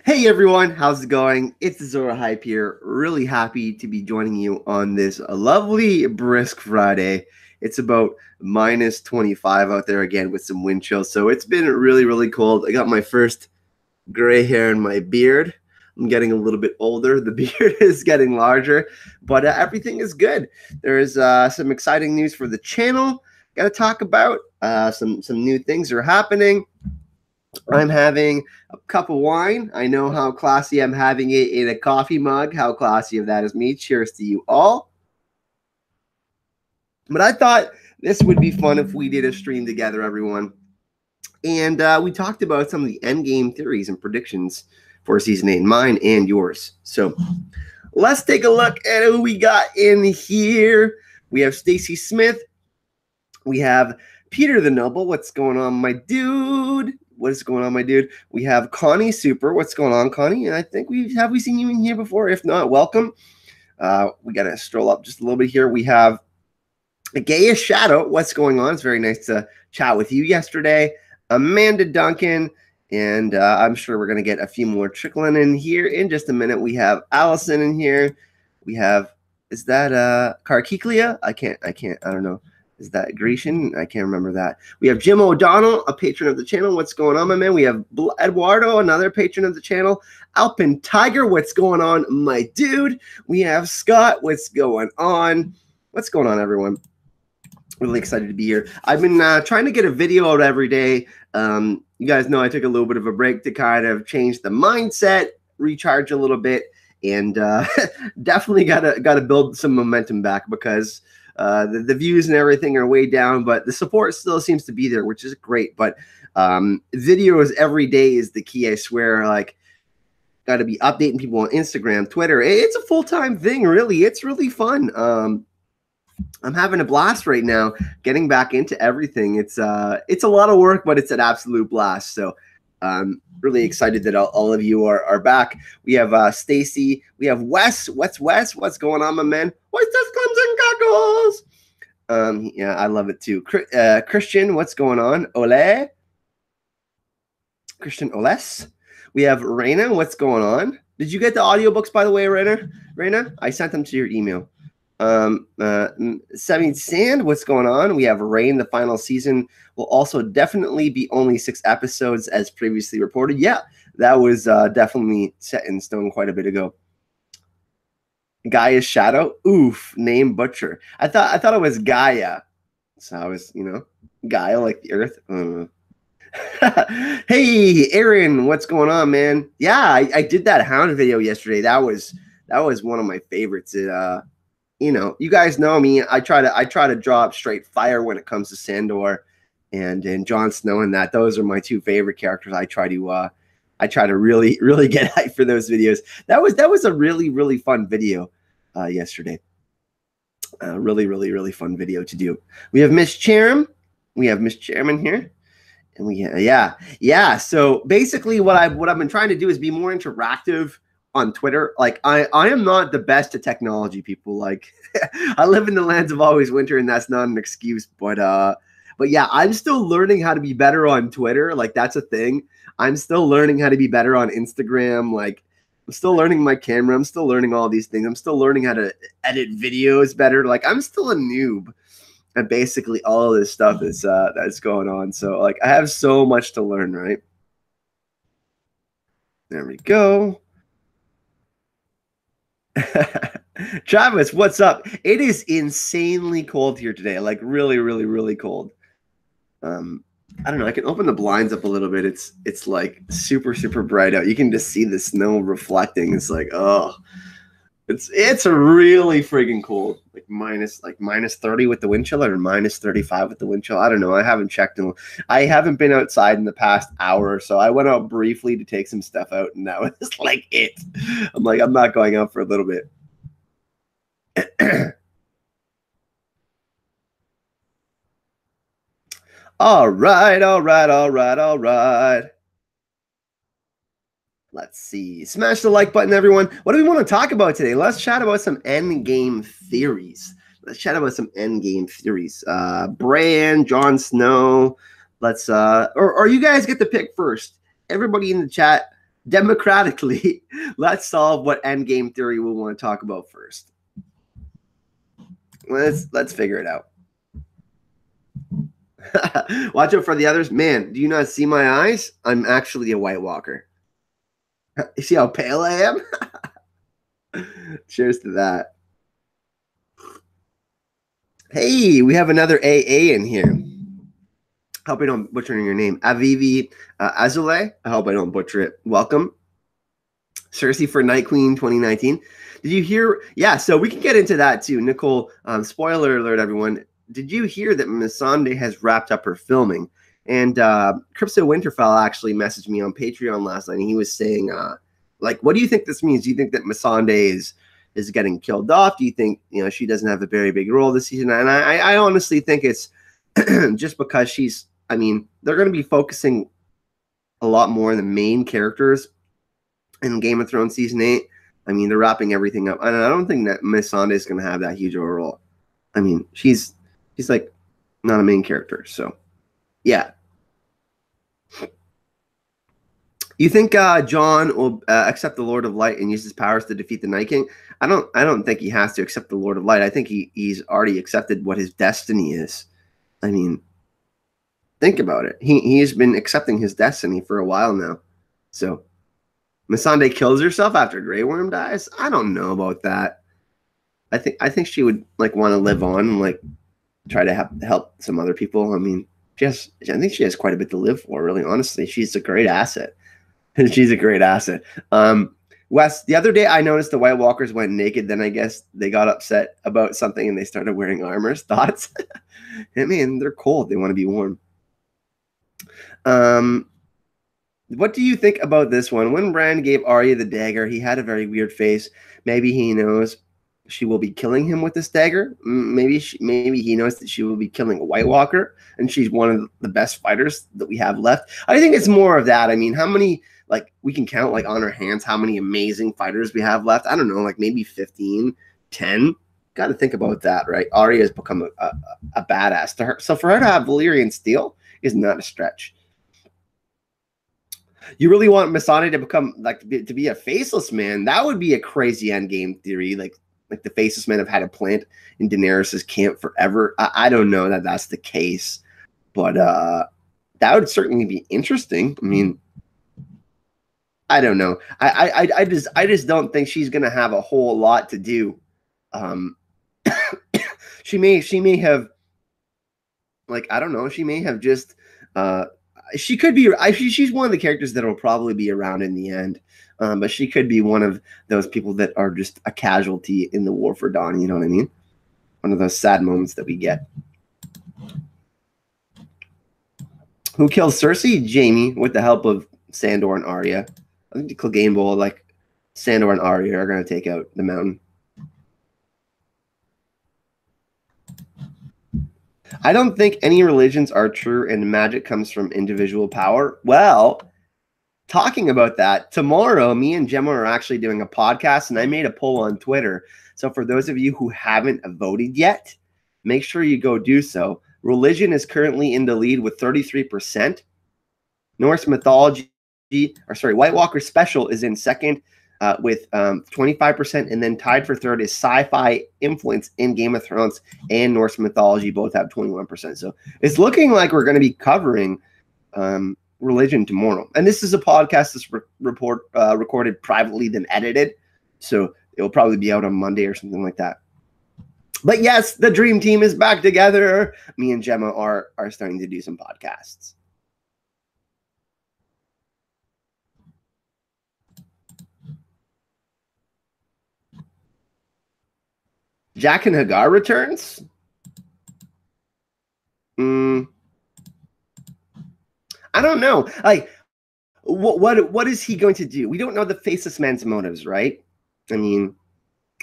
Hey everyone, how's it going? It's Zora Hype here. Really happy to be joining you on this lovely brisk Friday. It's about minus 25 out there again with some wind chill. So it's been really cold. I got my first gray hair in my beard. I'm getting a little bit older. The beard is getting larger, but everything is good. There's some exciting news for the channel. Got to talk about some new things are happening. I'm having a cup of wine. I know how classy I'm having it in a coffee mug. How classy of that is me. Cheers to you all. But I thought this would be fun if we did a stream together, everyone. And we talked about some of the endgame theories and predictions for Season 8, mine and yours. So let's take a look at who we got in here. We have Stacy Smith. We have Peter the Noble. What's going on, my dude? What is going on, my dude? We have Connie Super. What's going on, Connie? And I think we seen you in here before? If not, welcome. We got to stroll up just a little bit here. We have Gaius Shadow. What's going on? It's very nice to chat with you yesterday. Amanda Duncan. And I'm sure we're going to get a few more trickling in here in just a minute. We have Allison in here. We have, is that Carkiklia? I don't know. Is that Grecian? I can't remember that. We have Jim O'Donnell, a patron of the channel. What's going on, my man? We have Eduardo, another patron of the channel. Alpin Tiger, what's going on, my dude? We have Scott, what's going on? What's going on, everyone? Really excited to be here. I've been trying to get a video out every day. You guys know I took a little bit of a break to kind of change the mindset, recharge a little bit, and definitely gotta build some momentum back because the views and everything are way down, but the support still seems to be there, which is great. But videos every day is the key, I swear. Like, got to be updating people on Instagram, Twitter. It's a full-time thing, really. It's really fun. I'm having a blast right now, getting back into everything. It's a lot of work, but it's an absolute blast. So really excited that all of you are back. We have Stacy. We have Wes. Wes? What's going on, my man? What's this comes and goggles? Yeah, I love it too. Christian, what's going on? Ole? Christian Oles. We have Raina. What's going on? Did you get the audiobooks, by the way, Raina? I sent them to your email. Seven Sand, what's going on? We have Rain. The final season will also definitely be only 6 episodes as previously reported. Yeah, that was definitely set in stone quite a bit ago. Gaia's Shadow. Oof, name butcher. I thought it was Gaia. So I was, Gaia like the earth. Hey, Aaron, what's going on, man? Yeah, I did that Hound video yesterday. That was one of my favorites. You guys know me. I try to draw up straight fire when it comes to Sandor and Jon Snow, and that those are my 2 favorite characters. I try to really get hyped for those videos. That was a really fun video yesterday. Really fun video to do. We have Miss Chairman. We have Miss Chairman here. And yeah. So basically what I've been trying to do is be more interactive on Twitter. Like I am not the best at technology, people. Like I live in the lands of always winter, and that's not an excuse. But yeah, I'm still learning how to be better on Twitter. Like that's a thing. I'm still learning how to be better on Instagram. Like I'm still learning my camera. I'm still learning all these things. I'm still learning how to edit videos better. Like I'm still a noob at basically all of this stuff that's going on. So like I have so much to learn, right? There we go. Travis, what's up? It is insanely cold here today. Like really cold. I don't know. I can open the blinds up a little bit. It's like super bright out. You can just see the snow reflecting. It's like, oh, it's really friggin' cold. Like minus 30 with the wind chill, or minus 35 with the wind chill. I don't know. I haven't checked. I haven't been outside in the past hour or so. I went out briefly to take some stuff out, and that was like it. I'm like, I'm not going out for a little bit. All right. Let's see. Smash the like button, everyone. What do we want to talk about today? Let's chat about some endgame theories. Bran, Jon Snow. Let's or you guys get to pick first. Everybody in the chat, democratically, let's solve what Endgame Theory we want to talk about first. Let's figure it out. Watch out for the others. Man, do you not see my eyes? I'm actually a White Walker. You see how pale I am? Cheers to that. Hey, we have another AA in here. I hope I don't butcher your name. Avivi Azule. I hope I don't butcher it. Welcome. Cersei for Night Queen 2019. Did you hear? Yeah, so we can get into that too. Nicole, spoiler alert, everyone. Did you hear that Missandei has wrapped up her filming? And Crypto Winterfell actually messaged me on Patreon last night, and he was saying, like, what do you think this means? Do you think that Missandei is getting killed off? Do you think, you know, she doesn't have a very big role this season? And I honestly think it's just because she's, I mean, they're going to be focusing a lot more on the main characters in Game of Thrones season 8. I mean, they're wrapping everything up. And I don't think that Missandei is going to have that huge of a role. I mean, she's like not a main character. So, yeah. You think Jon will accept the Lord of Light and use his powers to defeat the Night King? I don't think he has to accept the Lord of Light. I think he's already accepted what his destiny is. I mean, think about it. He's been accepting his destiny for a while now. So, Missandei kills herself after Grey Worm dies? I don't know about that. I think she would like want to live on and like try to help some other people. I mean, I think she has quite a bit to live for, really, honestly. She's a great asset. She's a great asset. Wes, the other day I noticed the White Walkers went naked. Then I guess they got upset about something and they started wearing armors. Thoughts? I mean, they're cold. They want to be warm. What do you think about this one? When Bran gave Arya the dagger, he had a very weird face. Maybe he knows she will be killing him with this dagger. Maybe he knows that she will be killing a White Walker, and she's one of the best fighters that we have left. I think it's more of that. I mean, how many, like, we can count, like, on our hands how many amazing fighters we have left. I don't know, like maybe 15, 10. Got to think about that, right? Arya has become a badass to her. So for her to have Valyrian steel is not a stretch. You really want Missandei to become, like, to be a faceless man? That would be a crazy Endgame theory, like the faceless men have had a plant in Daenerys' camp forever. I don't know that that's the case, but that would certainly be interesting. I mean, I don't know. I just don't think she's gonna have a whole lot to do. She may have, like, I don't know. She may have just she could be. She's one of the characters that will probably be around in the end. But she could be one of those people that are just a casualty in the War for Dawn. You know what I mean? One of those sad moments that we get. Who kills Cersei? Jaime, with the help of Sandor and Arya. I think the Clegane Bowl, like Sandor and Arya, are going to take out the mountain. I don't think any religions are true and magic comes from individual power. Well, talking about that, tomorrow, me and Gemma are actually doing a podcast, and I made a poll on Twitter. So for those of you who haven't voted yet, make sure you go do so. Religion is currently in the lead with 33%. Norse mythology, White Walker Special is in second with 25%, and then tied for third is sci-fi influence in Game of Thrones and Norse mythology. Both have 21%. So it's looking like we're going to be covering religion tomorrow, and this is a podcast that's recorded privately then edited, so it will probably be out on Monday or something like that. But yes, the dream team is back together. Me and Gemma are starting to do some podcasts. Jack and Hagar returns. I don't know. Like, what is he going to do? We don't know the faceless man's motives, right? I mean,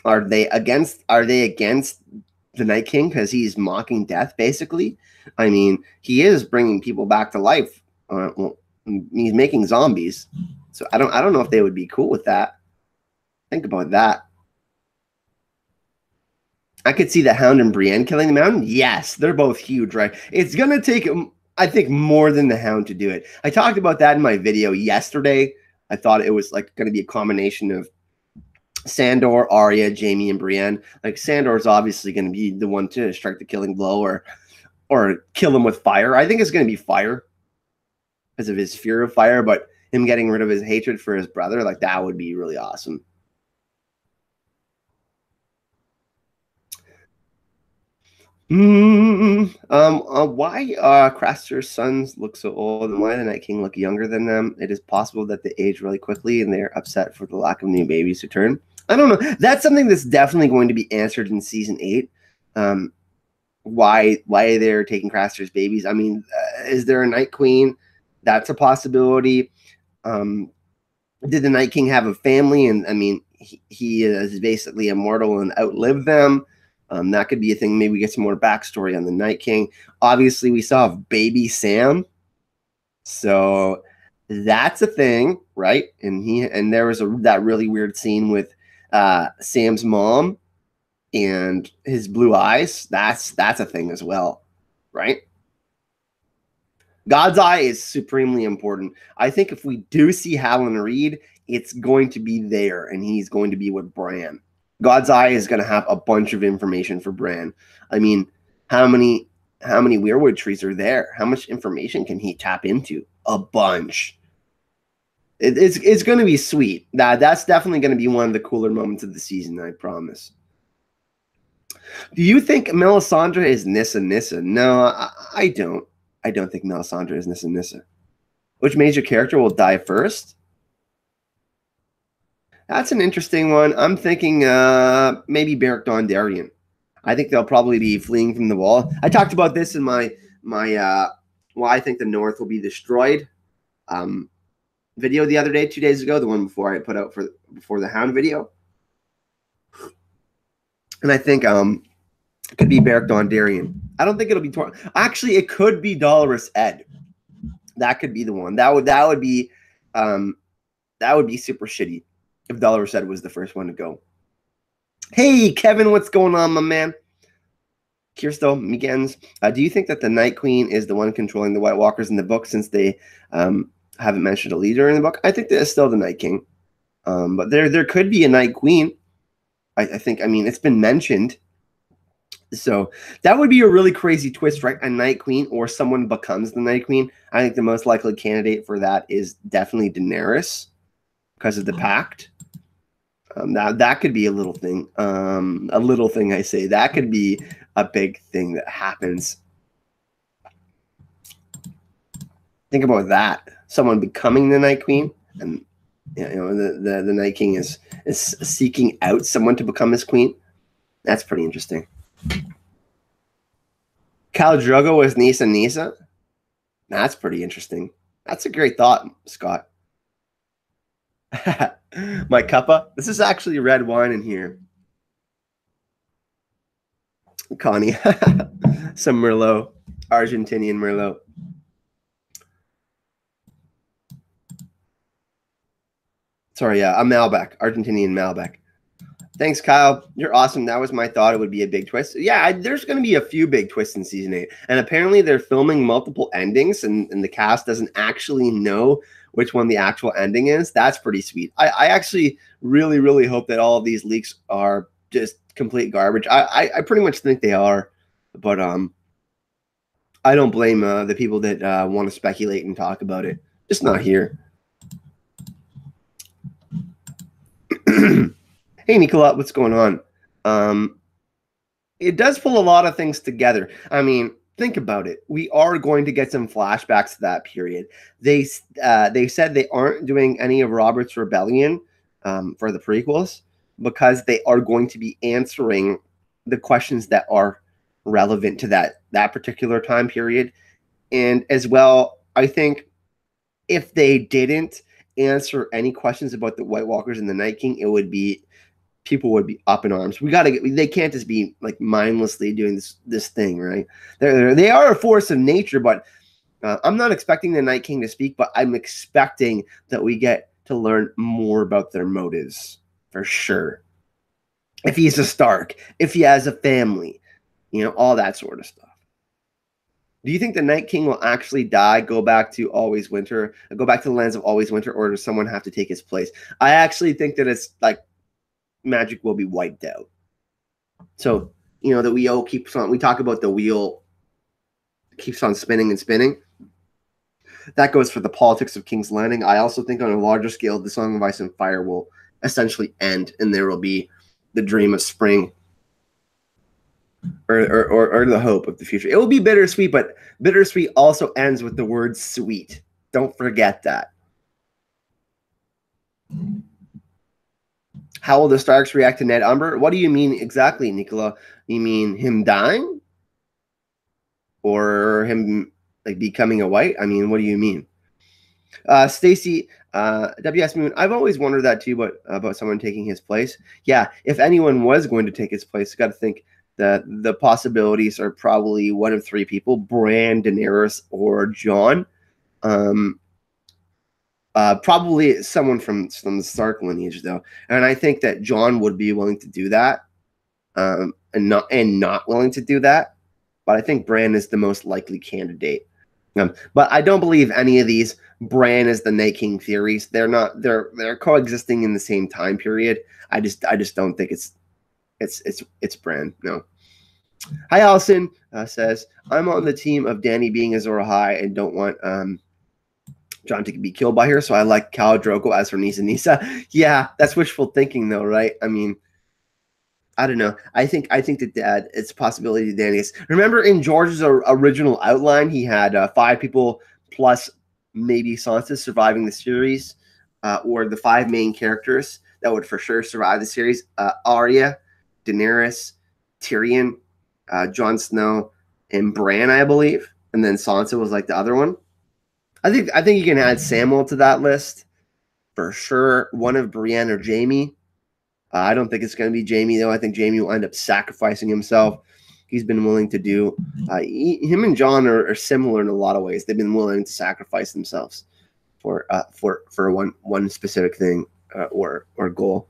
are they against the Night King because he's mocking death, basically? I mean, he is bringing people back to life. Well, he's making zombies, so I don't know if they would be cool with that. Think about that. I could see the Hound and Brienne killing the Mountain. Yes, they're both huge, right? It's gonna take, I think, more than the Hound to do it. I talked about that in my video yesterday. I thought it was like going to be a combination of Sandor, Arya, Jaime, and Brienne. Like Sandor is obviously going to be the one to strike the killing blow or kill him with fire. I think it's going to be fire because of his fear of fire, but him getting rid of his hatred for his brother, like that would be really awesome. Why Craster's sons look so old and why the Night King look younger than them? It is possible that they age really quickly and they're upset for the lack of new babies to turn. I don't know. That's something that's definitely going to be answered in season 8. Why they're taking Craster's babies? I mean, is there a Night Queen? That's a possibility. Did the Night King have a family? And I mean, he is basically immortal and outlived them. That could be a thing. Maybe we get some more backstory on the Night King. Obviously, we saw baby Sam, so that's a thing, right? And there was that really weird scene with Sam's mom and his blue eyes. That's a thing as well, right? God's Eye is supremely important. I think if we do see Hallen Reed, it's going to be there, and he's going to be with Bran. God's Eye is going to have a bunch of information for Bran. I mean, how many weirwood trees are there? How much information can he tap into? A bunch. It's going to be sweet. That's definitely going to be one of the cooler moments of the season, I promise. Do you think Melisandre is Nissa? No, I don't. I don't think Melisandre is Nissa. Which major character will die first? That's an interesting one. I'm thinking maybe Beric Dondarrion. I think they'll probably be fleeing from the wall. I talked about this in my why I think the North will be destroyed video the other day, 2 days ago, the one before I put out before the Hound video. And I think it could be Beric Dondarrion. I don't think it'll be actually it could be Dolorous Ed. That could be the one. That would be super shitty if Dolorous Ed was the first one to go. Hey Kevin, what's going on, my man? Kirsto Miguens, do you think that the Night Queen is the one controlling the White Walkers in the book since they haven't mentioned a leader in the book? I think that is still the Night King. But there could be a Night Queen. I think, I mean, it's been mentioned. So that would be a really crazy twist, right? A Night Queen or someone becomes the Night Queen. I think the most likely candidate for that is definitely Daenerys because of the pact. That could be a little thing. A little thing, I say. That could be a big thing that happens. Think about that. Someone becoming the Night Queen, and you know the Night King is seeking out someone to become his queen. That's pretty interesting. Khal Drogo was Nissa. That's pretty interesting. That's a great thought, Scott. My cuppa. This is actually red wine in here. Connie. Some Merlot. Argentinian Merlot. Sorry, yeah, a Malbec. Argentinian Malbec. Thanks, Kyle. You're awesome. That was my thought. It would be a big twist. Yeah, there's going to be a few big twists in season 8. And apparently they're filming multiple endings, and the cast doesn't actually know which one the actual ending is. That's pretty sweet. I actually really, really hope that all of these leaks are just complete garbage. I pretty much think they are. But I don't blame the people that want to speculate and talk about it. Just not here. Hey, Nicola, what's going on? It does pull a lot of things together. I mean, think about it. We are going to get some flashbacks to that period. They said they aren't doing any of Robert's Rebellion for the prequels because they are going to be answering the questions that are relevant to that particular time period. And as well, I think if they didn't answer any questions about the White Walkers and the Night King, people would be up in arms. They can't just be like mindlessly doing this thing, right? They are a force of nature, but I'm not expecting the Night King to speak, but I'm expecting that we get to learn more about their motives for sure. If he's a Stark, if he has a family, all that sort of stuff. Do you think the Night King will actually die, go back to Always Winter, go back to the lands of Always Winter, or does someone have to take his place? I actually think that it's like magic will be wiped out. So, the wheel keeps on, we talk about the wheel keeps on spinning and spinning. That goes for the politics of King's Landing. I also think on a larger scale, the Song of Ice and Fire will essentially end, and there will be the dream of spring or the hope of the future. It will be bittersweet, but bittersweet also ends with the word sweet. Don't forget that. How will the Starks react to Ned Umber? What do you mean exactly, Nicola? You mean him dying? Or him like becoming a white? I mean, what do you mean? Stacy, WS Moon, I've always wondered that too, but about someone taking his place. Yeah, if anyone was going to take his place, you got to think that the possibilities are probably one of three people: Bran, Daenerys, or Jon. Probably someone from the Stark lineage, though, and I think that Jon would be willing to do that, and not willing to do that. But I think Bran is the most likely candidate. But I don't believe any of these Bran is the Night King theories. They're not. They're coexisting in the same time period. I just don't think it's Bran. No. Hi, Allison says I'm on the team of Danny being Azor Ahai and don't want Jon to be killed by her. So I like Khal Drogo as her Nisa Nisa. Yeah, that's wishful thinking, though, right? I mean, I don't know. I think that it's a possibility that Danny is. Remember in George's original outline, he had 5 people plus maybe Sansa surviving the series, or the 5 main characters that would for sure survive the series: Arya, Daenerys, Tyrion, Jon Snow, and Bran, I believe. And then Sansa was like the other one. I think you can add Samwell to that list for sure. One of Brienne or Jaime. I don't think it's going to be Jaime, though. I think Jaime will end up sacrificing himself. He's been willing to do. Him and Jon are similar in a lot of ways. They've been willing to sacrifice themselves for one specific thing or goal.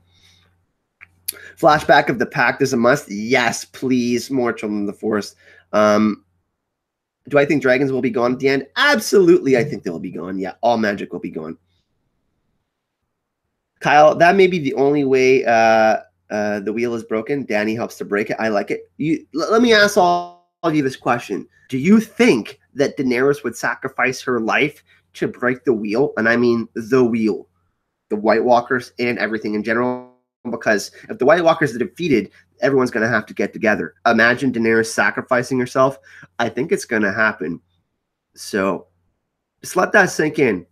Flashback of the Pact is a must. Yes, please. More Children of the Forest. Do I think dragons will be gone at the end? Absolutely, I think they will be gone. Yeah, all magic will be gone. Kyle, that may be the only way the wheel is broken. Danny helps to break it. I like it. Let me ask all of you this question. Do you think that Daenerys would sacrifice her life to break the wheel? And I mean the wheel, the White Walkers and everything in general. Because if the White Walkers are defeated, everyone's going to have to get together. Imagine Daenerys sacrificing herself. I think it's going to happen. So just let that sink in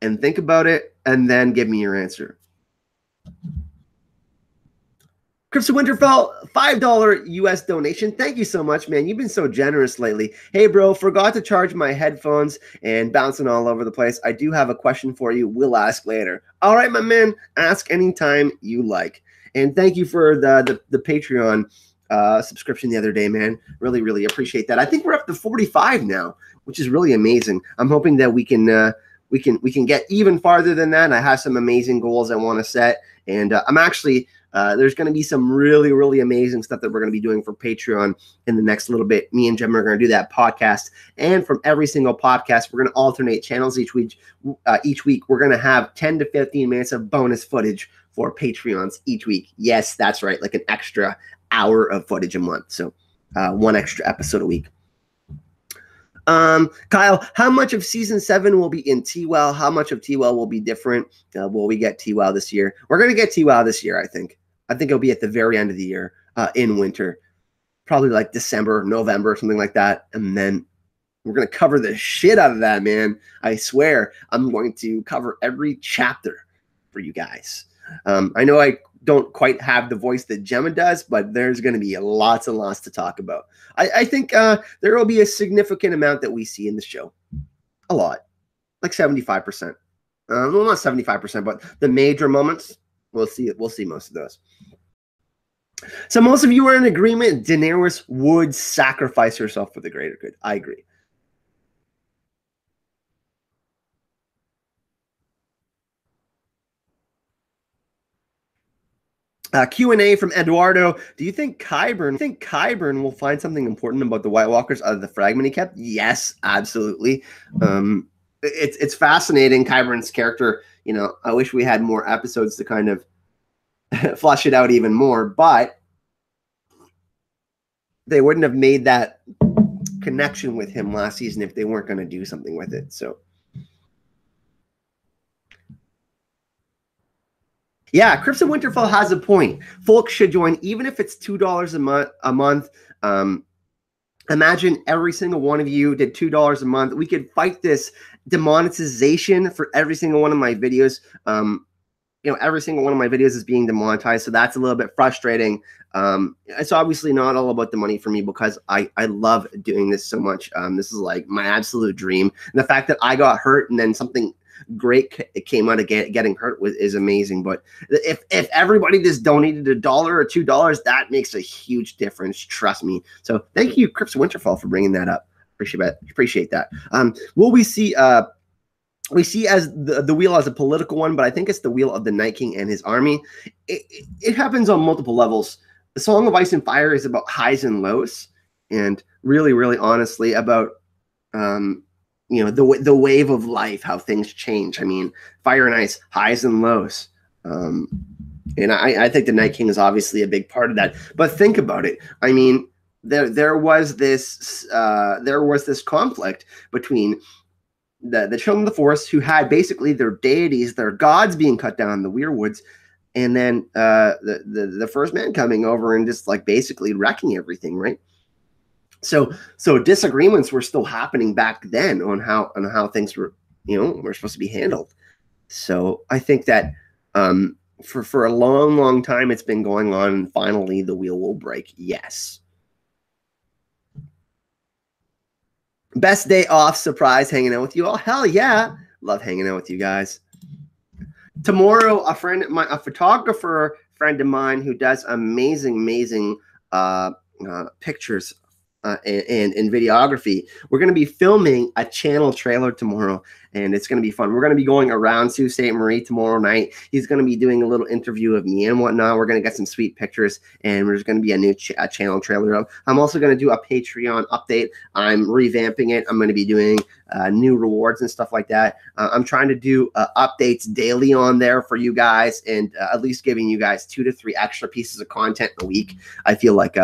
and think about it, and then give me your answer. Crimson Winterfell, $5 US donation. Thank you so much, man. You've been so generous lately. Hey, bro, forgot to charge my headphones and bouncing all over the place. I do have a question for you. We'll ask later. All right, my man. Ask anytime you like. And thank you for the Patreon subscription the other day, man. Really, really appreciate that. I think we're up to 45 now, which is really amazing. I'm hoping that we can get even farther than that. I have some amazing goals I want to set, and I'm actually there's going to be some really, really amazing stuff that we're going to be doing for Patreon in the next little bit. Me and Jim are going to do that podcast, and from every single podcast, we're going to alternate channels each week. We're going to have 10 to 15 minutes of bonus footage for Patreons each week. Yes, that's right, like an extra hour of footage a month. So one extra episode a week. Kyle, how much of season 7 will be in T-Well? How much of T-Well will be different? Will we get T-Well this year? We're going to get T-Well this year, I think. I think it'll be at the very end of the year, in winter. Probably like December, November, something like that. And then we're going to cover the shit out of that, man. I swear I'm going to cover every chapter for you guys. I know I don't quite have the voice that Gemma does, but there's going to be lots and lots to talk about. I think there will be a significant amount that we see in the show. A lot. Like 75%. Well, not 75%, but the major moments, we'll see most of those. So most of you are in agreement. Daenerys would sacrifice herself for the greater good. I agree. Q&A from Eduardo. Do you think Qyburn will find something important about the White Walkers out of the fragment he kept? Yes, absolutely. It's fascinating, Qyburn's character. You know, I wish we had more episodes to kind of flush it out even more, but they wouldn't have made that connection with him last season if they weren't going to do something with it. So yeah, Crimson Winterfell has a point. Folks should join, even if it's $2 a month. Imagine every single one of you did $2 a month. We could fight this demonetization for every single one of my videos. You know, every single one of my videos is being demonetized, so that's a little bit frustrating. It's obviously not all about the money for me because I love doing this so much. This is like my absolute dream. And the fact that I got hurt and then something great came out of getting hurt is amazing. But if everybody just donated $1 or $2, that makes a huge difference. Trust me. So thank you, Crips Winterfell, for bringing that up. Appreciate that. Will we see? We see as the wheel as a political one, but I think it's the wheel of the Night King and his army. It happens on multiple levels. The Song of Ice and Fire is about highs and lows, and really, really honestly about you know, the wave of life, how things change. I mean, Fire and Ice, highs and lows. And I think the Night King is obviously a big part of that. But think about it. I mean, there was this conflict between the children of the forest, who had basically their deities, their gods, being cut down in the Weirwoods, and then the first man coming over and just like basically wrecking everything, right? So disagreements were still happening back then on how things were, you know, were supposed to be handled. So I think that for a long time it's been going on, and finally the wheel will break. Yes. Best day off, surprise, hanging out with you all. Hell yeah. Love hanging out with you guys. Tomorrow, a photographer friend of mine who does amazing pictures and videography. We're going to be filming a channel trailer tomorrow, and it's going to be fun. We're going to be going around Sault Ste. Marie tomorrow night. He's going to be doing a little interview of me and whatnot. We're going to get some sweet pictures, and there's going to be a new channel trailer. I'm also going to do a Patreon update. I'm revamping it. I'm going to be doing new rewards and stuff like that. I'm trying to do updates daily on there for you guys, and at least giving you guys 2 to 3 extra pieces of content a week. I feel like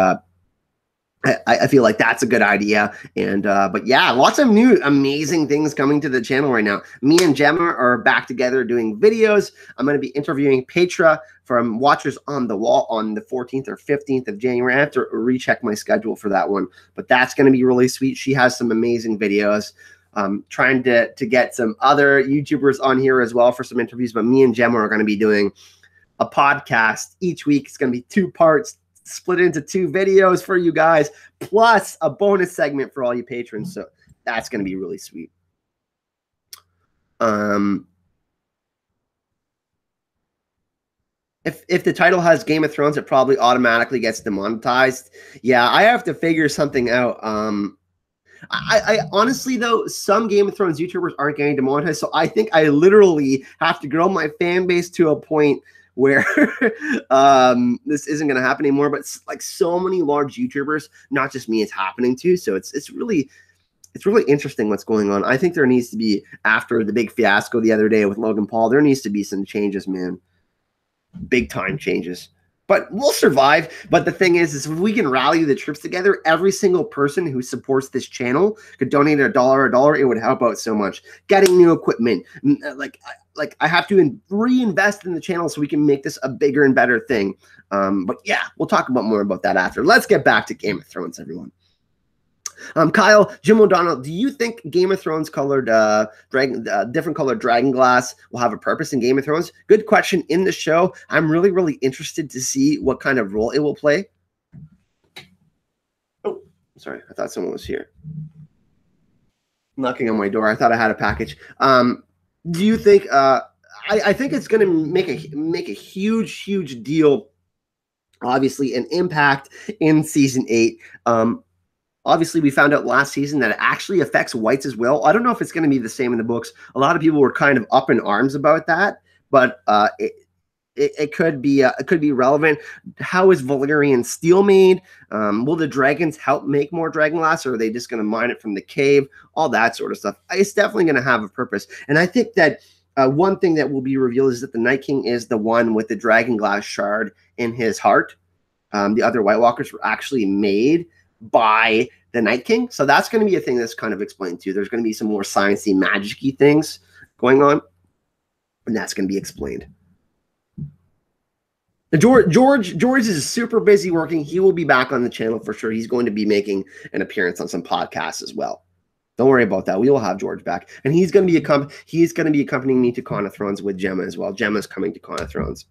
I feel like that's a good idea. And but yeah, lots of new amazing things coming to the channel right now. Me and Gemma are back together doing videos. I'm going to be interviewing Petra from Watchers on the Wall on the 14th or 15th of January. I have to recheck my schedule for that one, but that's going to be really sweet. She has some amazing videos. Trying to get some other YouTubers on here as well for some interviews, but me and Gemma are going to be doing a podcast each week. It's going to be 2 parts, split into 2 videos for you guys, plus a bonus segment for all you patrons. So that's going to be really sweet. If the title has Game of Thrones, it probably automatically gets demonetized. Yeah, I have to figure something out. I honestly, though, some Game of Thrones YouTubers aren't getting demonetized, so I think I literally have to grow my fan base to a point where this isn't going to happen anymore. But like so many large YouTubers, not just me, it's happening too. So it's really interesting what's going on. I think there needs to be, after the big fiasco the other day with Logan Paul, there needs to be some changes, man. Big time changes. But we'll survive. But the thing is if we can rally the troops together, every single person who supports this channel could donate $1, it would help out so much. Getting new equipment, like I have to reinvest in the channel so we can make this a bigger and better thing. But yeah, we'll talk about more about that after. Let's get back to Game of Thrones, everyone. Kyle, Jim O'Donnell, do you think Game of Thrones colored different colored dragon glass will have a purpose in Game of Thrones? Good question in the show. I'm really interested to see what kind of role it will play. Oh, sorry. I thought someone was here knocking on my door. I thought I had a package. Do you think I think it's going to make a huge deal, obviously, an impact in season 8. Obviously, we found out last season that it actually affects whites as well. I don't know if it's going to be the same in the books. A lot of people were kind of up in arms about that, but it could be relevant. How is Valyrian steel made? Will the dragons help make more dragon glass, or are they just going to mine it from the cave? All that sort of stuff. It's definitely going to have a purpose. And I think that one thing that will be revealed is that the Night King is the one with the dragon glass shard in his heart. The other White Walkers were actually made by the Night King. So that's going to be a thing that's kind of explained too. There's going to be some more sciencey, magic-y things going on, and that's going to be explained. George is super busy working. He will be back on the channel for sure. He's going to be making an appearance on some podcasts as well. Don't worry about that. We will have George back, and he's going to be accompanying me to Con of Thrones with Gemma as well. Gemma's coming to Con of Thrones.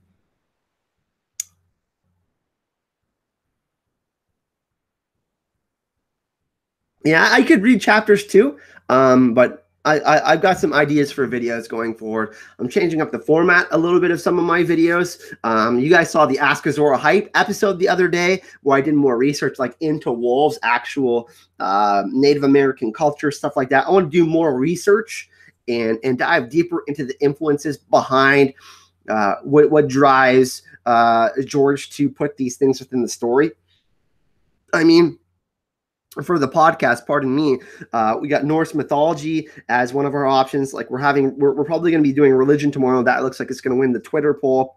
Yeah, I could read chapters too, but I've got some ideas for videos going forward. I'm changing up the format a little bit of some of my videos. You guys saw the Ask Azora Hype episode the other day where I did more research like into wolves, actual Native American culture, stuff like that. I want to do more research and dive deeper into the influences behind what drives George to put these things within the story. I mean, for the podcast, pardon me, we got Norse mythology as one of our options. Like we're probably going to be doing religion tomorrow. That looks like it's going to win the Twitter poll.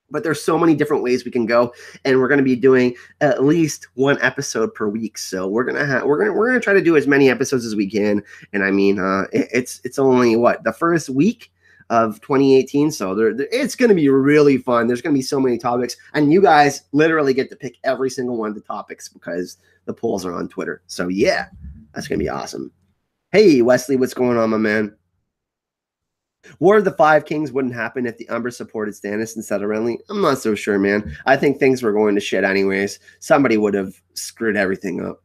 But there's so many different ways we can go, and we're going to be doing at least one episode per week. So we're gonna try to do as many episodes as we can. And I mean, it's only the first week of 2018, so it's going to be really fun. There's going to be so many topics, and you guys literally get to pick every single one of the topics because the polls are on Twitter. So yeah, that's going to be awesome. Hey, Wesley, what's going on, my man? War of the Five Kings wouldn't happen if the Umber supported Stannis instead of Renly. I'm not so sure, man. I think things were going to shit anyways. Somebody would have screwed everything up.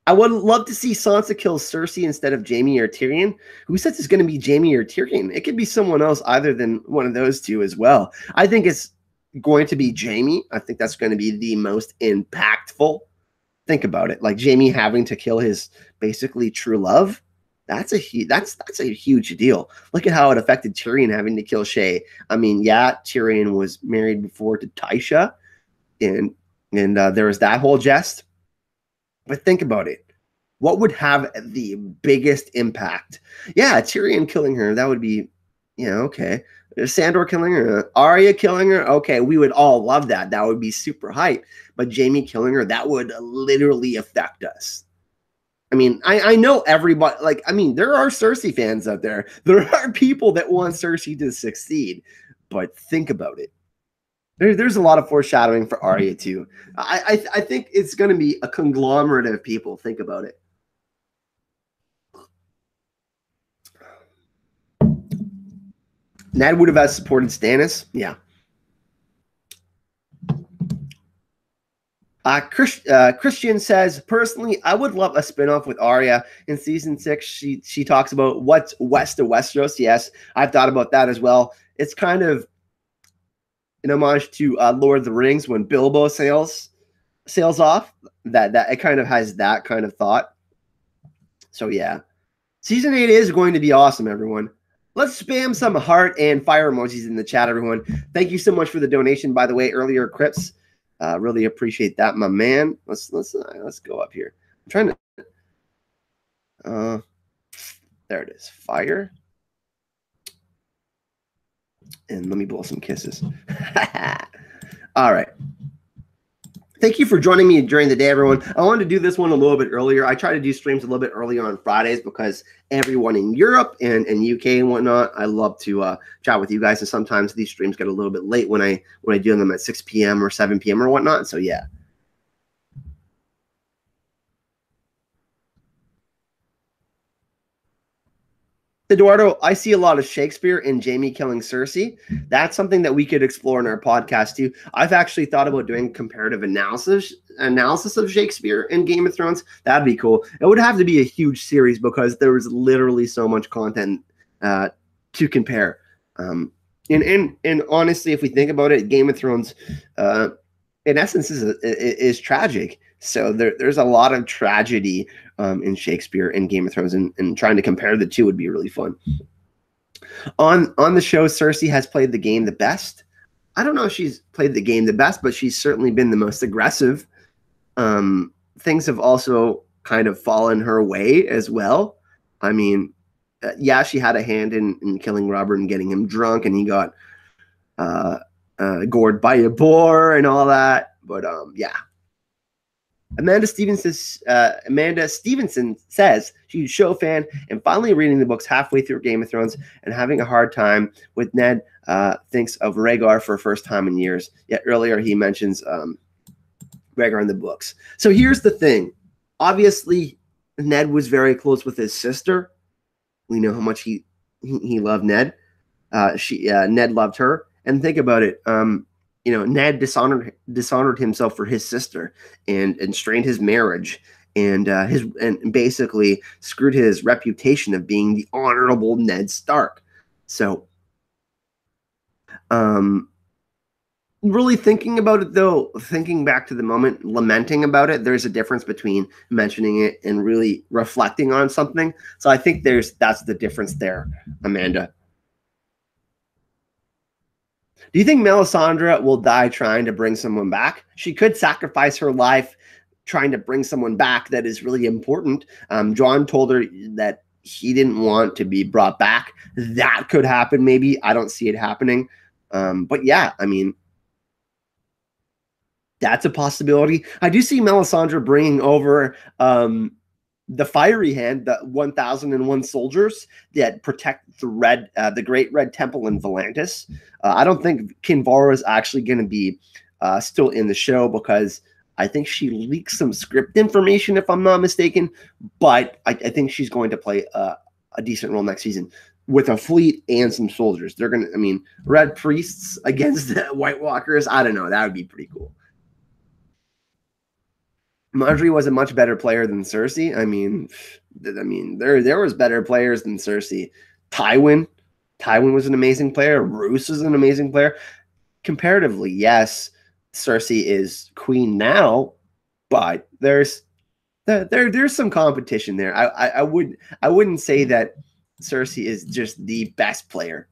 I would love to see Sansa kill Cersei instead of Jaime or Tyrion. Who says it's going to be Jaime or Tyrion? It could be someone else other than one of those two as well. I think it's going to be Jaime. I think that's going to be the most impactful. Think about it. Like Jaime having to kill his basically true love. That's a huge deal. Look at how it affected Tyrion having to kill Shae. I mean, yeah, Tyrion was married before to Tysha, and there was that whole jest. But think about it. What would have the biggest impact? Yeah, Tyrion killing her. That would be, okay. Sandor killing her. Arya killing her. Okay, we would all love that. That would be super hype. But Jaime killing her, that would literally affect us. I mean, I know everybody, there are Cersei fans out there. There are people that want Cersei to succeed. But think about it. There's a lot of foreshadowing for Arya too. I think it's going to be a conglomerate of people. Think about it. Ned would have supported Stannis. Yeah. Christian says, personally, I would love a spinoff with Arya in season 6. She talks about what's west of Westeros. Yes, I've thought about that as well. It's kind of an homage to Lord of the Rings when Bilbo sails off. That it kind of has that kind of thought. So yeah, season 8 is going to be awesome, everyone. Let's spam some heart and fire emojis in the chat, everyone. Thank you so much for the donation, by the way, earlier, Crips. Really appreciate that, my man. Let's go up here. I'm trying to. There it is. Fire. And let me blow some kisses. All right. Thank you for joining me during the day, everyone. I wanted to do this one a little bit earlier. I try to do streams a little bit earlier on Fridays because everyone in Europe and UK and whatnot, I love to chat with you guys. And sometimes these streams get a little bit late when I do them at 6 p.m. or 7 p.m. or whatnot. So yeah. Eduardo, I see a lot of Shakespeare in Jaime killing Cersei. That's something that we could explore in our podcast too. I've actually thought about doing comparative analysis of Shakespeare in Game of Thrones. That'd be cool. It would have to be a huge series because there was literally so much content to compare. And honestly, if we think about it, Game of Thrones, in essence, is tragic. So there's a lot of tragedy in Shakespeare and Game of Thrones, and trying to compare the two would be really fun. On the show, Cersei has played the game the best. I don't know if she's played the game the best, but she's certainly been the most aggressive. Things have also kind of fallen her way as well. I mean, yeah, she had a hand in killing Robert and getting him drunk, and he got gored by a boar and all that. But yeah. Amanda Stevenson says she's a show fan and finally reading the books halfway through Game of Thrones and having a hard time with Ned. Thinks of Rhaegar for the first time in years. Yet earlier he mentions Rhaegar in the books. So here's the thing. Obviously, Ned was very close with his sister. We know how much he loved Ned. Ned loved her. And think about it. Ned dishonored himself for his sister and strained his marriage and basically screwed his reputation of being the honorable Ned Stark. So, really thinking about it though, thinking back to the moment, lamenting about it, there's a difference between mentioning it and really reflecting on something. So I think that's the difference there, Amanda. Do you think Melisandre will die trying to bring someone back? She could sacrifice her life trying to bring someone back that is really important. Jon told her that he didn't want to be brought back. That could happen, maybe. I don't see it happening. But yeah, I mean, that's a possibility. I do see Melisandre bringing over the Fiery Hand, the 1,001 soldiers that protect the Great Red Temple in Volantis. I don't think Kinvara is actually going to be still in the show because I think she leaked some script information, if I'm not mistaken. But I think she's going to play a decent role next season with a fleet and some soldiers. They're going to, Red Priests against the White Walkers. I don't know. That would be pretty cool. Marjorie was a much better player than Cersei. There was better players than Cersei. Tywin was an amazing player. Roose is an amazing player. Comparatively, yes, Cersei is queen now, but there's some competition there. I wouldn't say that Cersei is just the best player.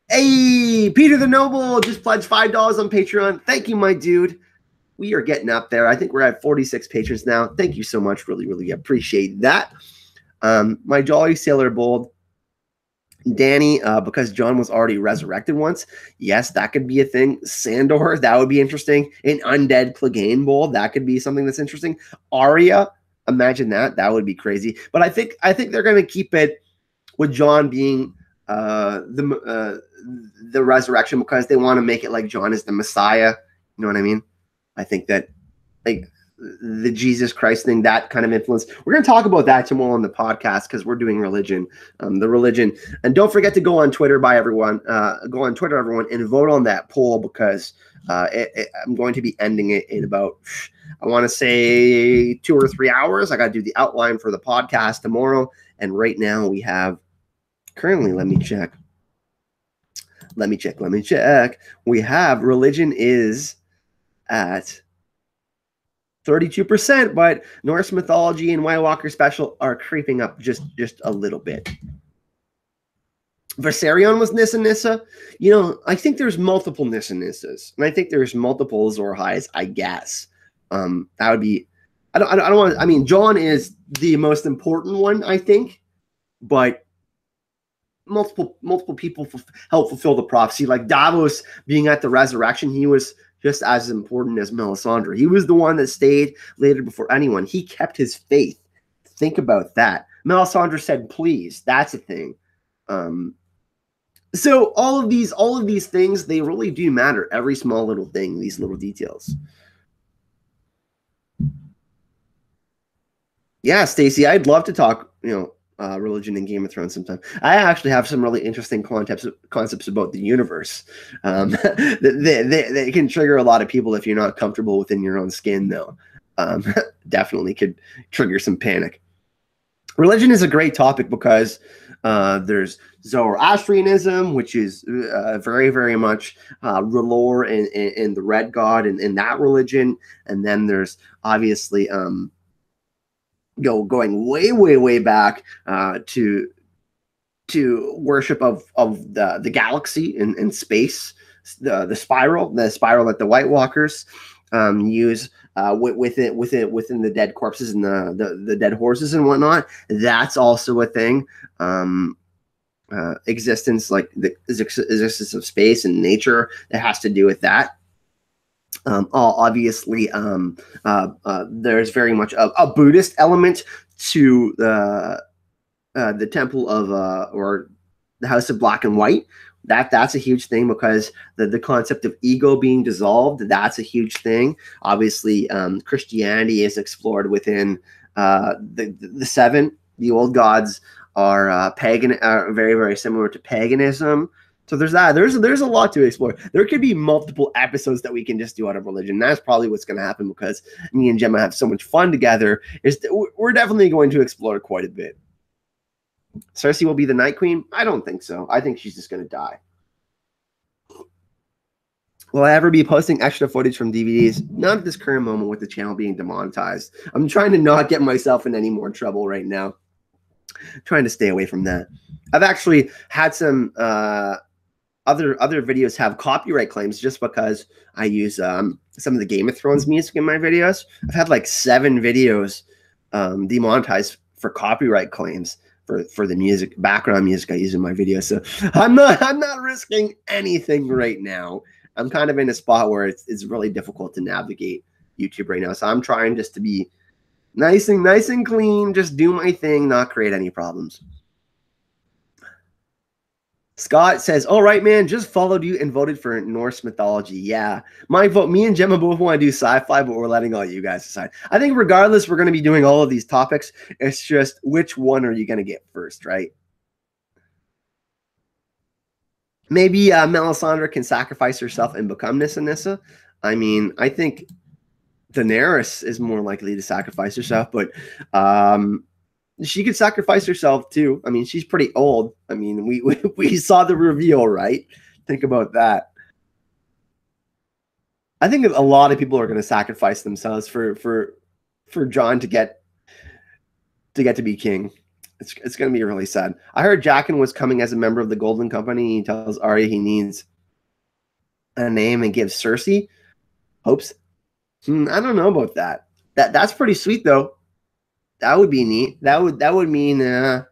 Hey, Peter the Noble just pledged $5 on Patreon. Thank you, my dude. We are getting up there. I think we're at 46 patrons now. Thank you so much. Really, really appreciate that. My Jolly Sailor Bold. Danny, because Jon was already resurrected once. Yes, that could be a thing. Sandor, that would be interesting. An undead Clegane Bowl, that could be something that's interesting. Arya, imagine that. That would be crazy. But I think they're going to keep it with Jon being the resurrection because they want to make it like Jon is the Messiah. You know what I mean? I think that like the Jesus Christ thing, that kind of influence. We're going to talk about that tomorrow on the podcast because we're doing religion, the religion. And don't forget to go on Twitter, everyone, and vote on that poll because I'm going to be ending it in about, I want to say 2 or 3 hours. I got to do the outline for the podcast tomorrow. And right now we have currently, let me check. We have religion is at 32%, but Norse mythology and White Walker special are creeping up just a little bit. Viserion was Nissa. I think there's multiple Nissas, and I think there's multiple Azor Ahais, I guess. That would be, I don't want, Jon is the most important one, I think, but multiple people help fulfill the prophecy. Like Davos being at the resurrection, he was just as important as Melisandre. He was the one that stayed later before anyone. He kept his faith. Think about that. Melisandre said, please. That's a thing. So all of these things, they really do matter. Every small little thing, these little details. Yeah, Stacey, I'd love to talk, religion and Game of Thrones sometime. I actually have some really interesting concepts about the universe. They can trigger a lot of people if you're not comfortable within your own skin, though. Definitely could trigger some panic. Religion is a great topic because there's Zoroastrianism, which is very, very much R'hllor and the Red God and that religion. And then there's obviously going way, way, way back to worship of the galaxy and space, the spiral that the White Walkers use within the dead corpses and the dead horses and whatnot. That's also a thing. Existence, like the existence of space and nature, that has to do with that. Obviously, there's very much a Buddhist element to the Temple of or the House of Black and White. That's a huge thing, because the concept of ego being dissolved, that's a huge thing. Obviously, Christianity is explored within the seven. The old gods are pagan, are very, very similar to paganism. So there's that. There's a lot to explore. There could be multiple episodes that we can just do out of religion. That's probably what's going to happen, because me and Gemma have so much fun together. We're definitely going to explore quite a bit. Cersei will be the Night Queen? I don't think so. I think she's just going to die. Will I ever be posting extra footage from DVDs? Not at this current moment, with the channel being demonetized. I'm trying to not get myself in any more trouble right now. Trying to stay away from that. I've actually had some other videos have copyright claims just because I use some of the Game of Thrones music in my videos. I've had like 7 videos demonetized for copyright claims for the music, background music I use in my videos. So I'm not risking anything right now. I'm kind of in a spot where it's really difficult to navigate YouTube right now. So I'm trying just to be nice and clean, just do my thing, not create any problems. Scott says, all right, man, just followed you and voted for Norse mythology. Yeah, my vote, me and Gemma both want to do sci-fi, but we're letting all you guys decide. I think regardless, we're going to be doing all of these topics. It's just, which one are you going to get first, right? Maybe Melisandre can sacrifice herself and become Nissa. I mean, I think Daenerys is more likely to sacrifice herself, but she could sacrifice herself too. I mean, she's pretty old. I mean, we saw the reveal, right? Think about that. I think a lot of people are going to sacrifice themselves for Jon to get to be king. It's going to be really sad. I heard Jaqen was coming as a member of the Golden Company. He tells Arya he needs a name and gives Cersei hopes. I don't know about that. That's pretty sweet though. That would be neat. That would mean that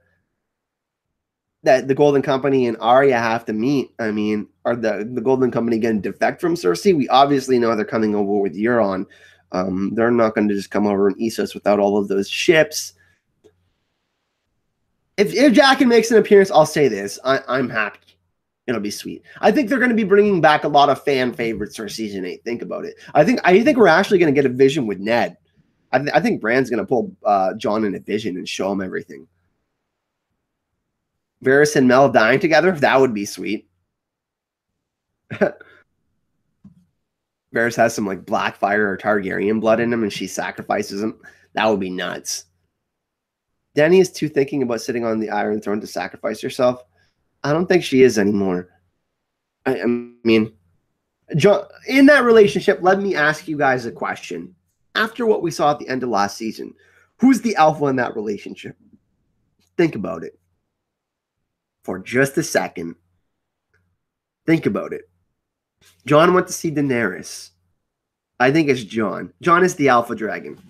the Golden Company and Arya have to meet. I mean, are the Golden Company going to defect from Cersei? We obviously know they're coming over with Euron. They're not going to just come over in Essos without all of those ships. If Jaqen makes an appearance, I'll say this. I'm happy. It'll be sweet. I think they're going to be bringing back a lot of fan favorites for season 8. Think about it. I think we're actually going to get a vision with Ned. I think Bran's going to pull Jon in a vision and show him everything. Varys and Mel dying together? That would be sweet. Varys has some like Blackfire or Targaryen blood in him and she sacrifices him. That would be nuts. Dany is too thinking about sitting on the Iron Throne to sacrifice herself. I don't think she is anymore. I mean, Jon, in that relationship, let me ask you guys a question. After what we saw at the end of last season, who's the alpha in that relationship? Think about it for just a second. Think about it. Jon went to see Daenerys. I think it's Jon. Jon is the alpha dragon.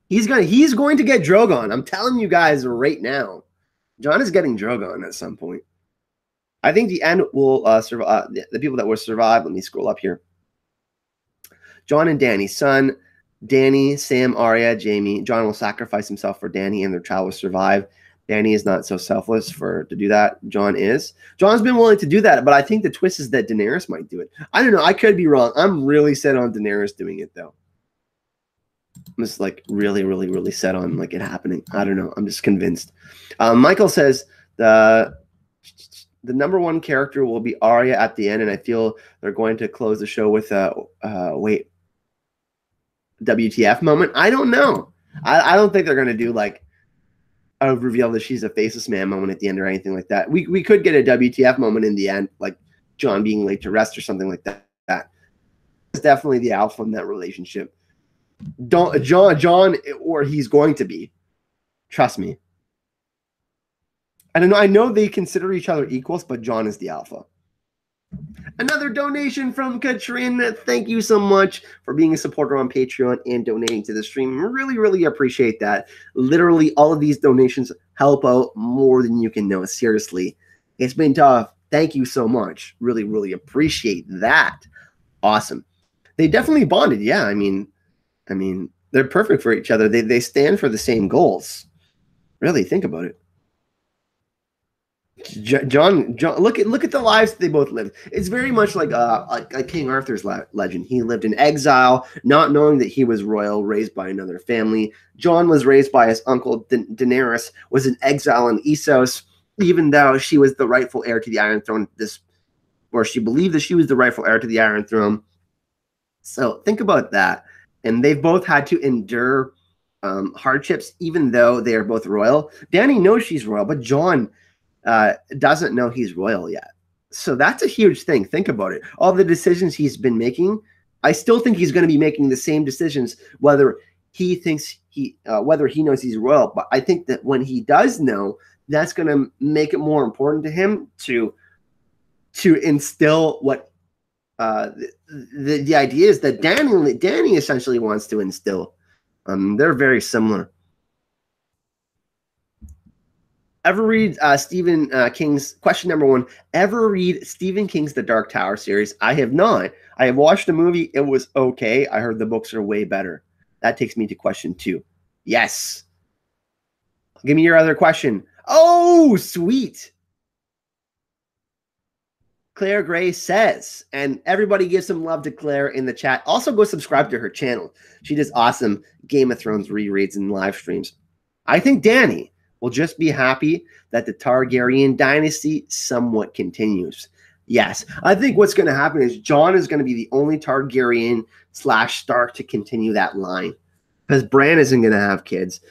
He's going to get Drogon. I'm telling you guys right now. Jon is getting Drogon at some point. I think the end will survive. The people that will survive. Let me scroll up here. Jon and Dany's son. Dany, Sam, Arya, Jaime. Jon will sacrifice himself for Dany and their child will survive. Dany is not so selfless to do that. Jon is. Jon's been willing to do that, but I think the twist is that Daenerys might do it. I don't know. I could be wrong. I'm really set on Daenerys doing it, though. I'm just like really, really, really set on like it happening. I don't know. I'm just convinced. Michael says the number one character will be Arya at the end, and I feel they're going to close the show with WTF moment. I don't know. I don't think they're going to do like a reveal that she's a faceless man moment at the end or anything like that. We could get a WTF moment in the end, like Jon being late to rest or something like that. It's definitely the alpha in that relationship. Jon, or he's going to be. Trust me. I know they consider each other equals, but Jon is the alpha. Another donation from Katrin. Thank you so much for being a supporter on Patreon and donating to the stream. Really, really appreciate that. Literally, all of these donations help out more than you can know. Seriously, it's been tough. Thank you so much. Really, really appreciate that. Awesome. They definitely bonded. Yeah, I mean, they're perfect for each other. They stand for the same goals. Really, think about it. John, look at the lives they both lived. It's very much like King Arthur's legend. He lived in exile, not knowing that he was royal, raised by another family. Jon was raised by his uncle. Daenerys was in exile in Essos, even though she was the rightful heir to the Iron Throne. Or she believed that she was the rightful heir to the Iron Throne. So think about that. And they've both had to endure hardships, even though they are both royal. Dany knows she's royal, but Jon doesn't know he's royal yet. So that's a huge thing. Think about it. All the decisions he's been making, I still think he's going to be making the same decisions, whether he thinks whether he knows he's royal. But I think that when he does know, that's going to make it more important to him to instill what the idea is that Dany essentially wants to instill. They're very similar. Ever read Stephen King's question number 1? Ever read Stephen King's The Dark Tower series? I have not. I have watched the movie. It was okay. I heard the books are way better. That takes me to question 2. Yes. Give me your other question. Oh, sweet. Claire Gray says, and everybody give some love to Claire in the chat. Also, go subscribe to her channel. She does awesome Game of Thrones rereads and live streams. I think Dany will just be happy that the Targaryen dynasty somewhat continues. Yes, I think what's going to happen is Jon is going to be the only Targaryen / Stark to continue that line, because Bran isn't going to have kids.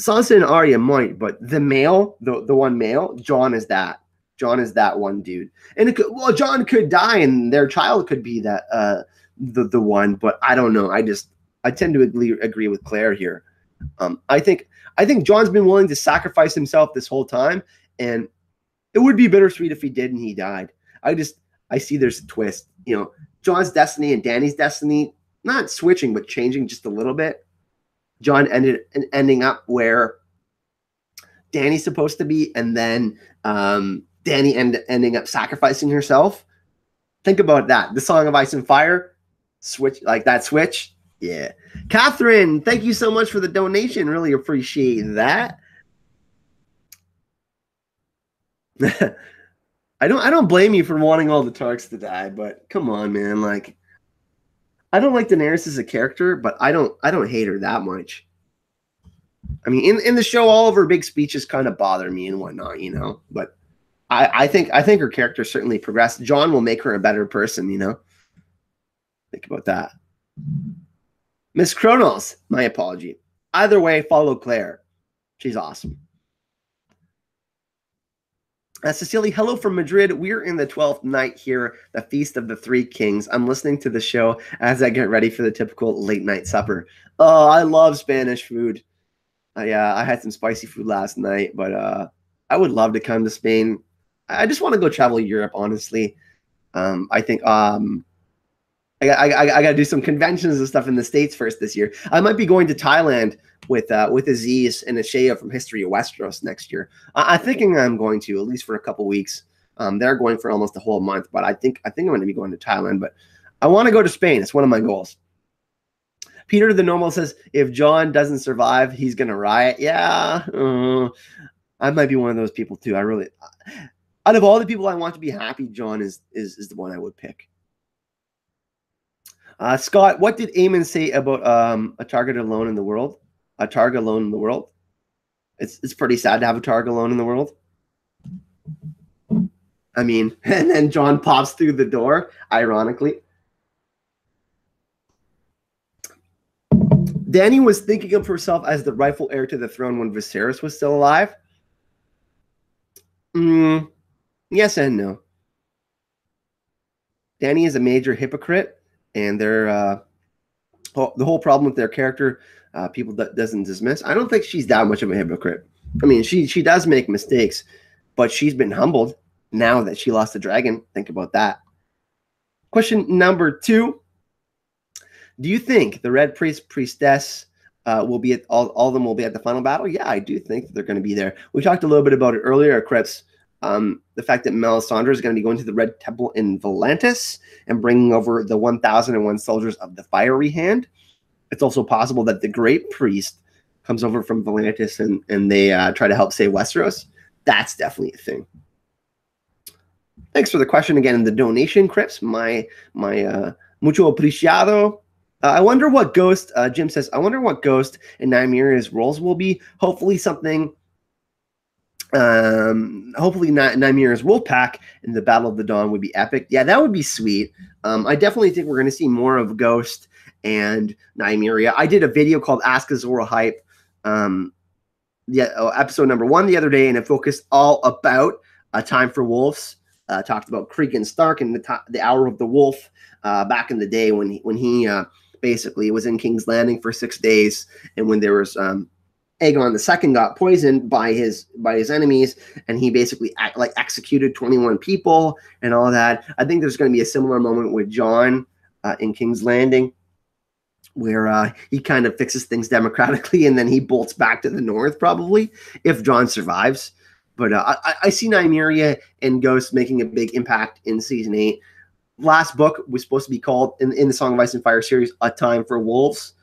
Sansa and Arya might, but the male, the one male, Jon is that. Jon is that one dude. And Jon could die and their child could be that the one, but I don't know. I tend to agree with Claire here. I think Jon's been willing to sacrifice himself this whole time, and it would be bittersweet if he did and he died. I see there's a twist. You know, Jon's destiny and Dany's destiny not switching, but changing just a little bit. Jon ending up where Dany's supposed to be, and then Dany ending up sacrificing herself. Think about that. The Song of Ice and Fire, switch like that switch. Yeah. Catherine, thank you so much for the donation. Really appreciate that. I don't blame you for wanting all the Tarks to die, but come on, man. Like, I don't like Daenerys as a character, but I don't hate her that much. I mean, in the show, all of her big speeches kind of bother me and whatnot, you know. But I think her character certainly progressed. Jon will make her a better person, you know. Think about that. Miss Kronos, my apology. Either way, follow Claire. She's awesome. Cecilia, hello from Madrid. We're in the 12th night here, the Feast of the Three Kings. I'm listening to the show as I get ready for the typical late night supper. Oh, I love Spanish food. Yeah, I had some spicy food last night, but I would love to come to Spain. I just want to go travel Europe, honestly. I think I got to do some conventions and stuff in the States first this year. I might be going to Thailand with Aziz and Ashaya from History of Westeros next year. I'm thinking I'm going to, at least for a couple weeks. They're going for almost a whole month, but I think I'm going to be going to Thailand. But I want to go to Spain. It's one of my goals. Peter the Normal says, if Jon doesn't survive, he's going to riot. Yeah, I might be one of those people too. Out of all the people I want to be happy, Jon is the one I would pick. Scott, what did Aemon say about a target alone in the world? A Targa alone in the world? It's pretty sad to have a Targa alone in the world. I mean, and then Jon pops through the door, ironically. Dany was thinking of herself as the rightful heir to the throne when Viserys was still alive. Yes and no. Dany is a major hypocrite, and they're the whole problem with their character, people doesn't dismiss. I don't think she's that much of a hypocrite. I mean, she does make mistakes, but she's been humbled now that she lost the dragon. Think about that. Question number 2. Do you think the Red Priest, Priestess will be at all of them will be at the final battle? Yeah, I do think that they're going to be there. We talked a little bit about it earlier, Crips. The fact that Melisandre is going to be going to the Red Temple in Volantis and bringing over the 1,001 soldiers of the Fiery Hand. It's also possible that the Great Priest comes over from Volantis and they try to help save Westeros. That's definitely a thing. Thanks for the question again in the donation, Crips. My mucho apreciado. I wonder what Ghost, Jim says, I wonder what Ghost and Nymeria's roles will be. Hopefully something, hopefully Nymeria's Wolf Pack in the Battle of the Dawn would be epic. Yeah, that would be sweet. I definitely think we're going to see more of Ghost and Nymeria. I did a video called Ask Azora Hype, episode number 1 the other day, and it focused all about A Time for Wolves. Talked about Cregan Stark and the Hour of the Wolf back in the day when he basically was in King's Landing for 6 days, and when there was Aegon II got poisoned by his enemies, and he basically executed 21 people and all that. I think there's going to be a similar moment with Jon in King's Landing, where he kind of fixes things democratically, and then he bolts back to the north, probably, if Jon survives. But I see Nymeria and Ghost making a big impact in Season 8. Last book was supposed to be called, in the Song of Ice and Fire series, A Time for Wolves.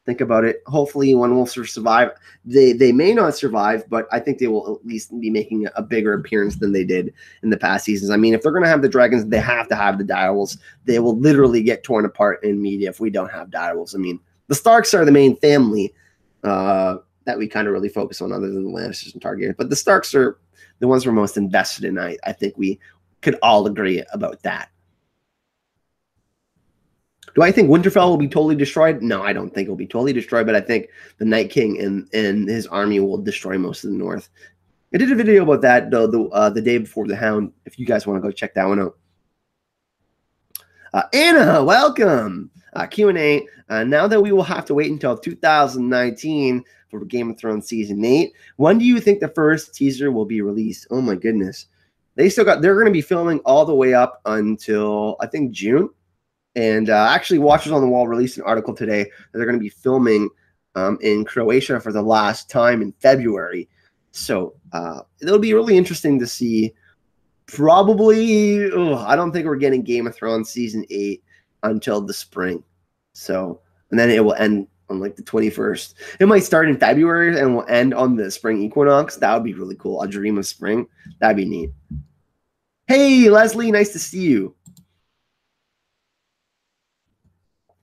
Think about it. Hopefully when wolves survive, they may not survive, but I think they will at least be making a bigger appearance than they did in the past seasons. I mean, if they're going to have the dragons, they have to have the direwolves. They will literally get torn apart in media if we don't have direwolves. I mean, the Starks are the main family that we kind of really focus on, other than the Lannisters and Targaryen. But the Starks are the ones we're most invested in. I think we could all agree about that. Do I think Winterfell will be totally destroyed? No, I don't think it will be totally destroyed, but I think the Night King and his army will destroy most of the North. I did a video about that, though, the day before the Hound, if you guys want to go check that one out. Anna, welcome. Q&A. Now that we will have to wait until 2019 for Game of Thrones Season 8, when do you think the first teaser will be released? Oh, my goodness. They're going to be filming all the way up until, I think, June. And actually, Watchers on the Wall released an article today that they're going to be filming in Croatia for the last time in February. So it'll be really interesting to see. Probably, I don't think we're getting Game of Thrones Season 8 until the spring. So, and then it will end on like the 21st. It might start in February and will end on the spring equinox. That would be really cool. A dream of spring. That'd be neat. Hey, Leslie, nice to see you.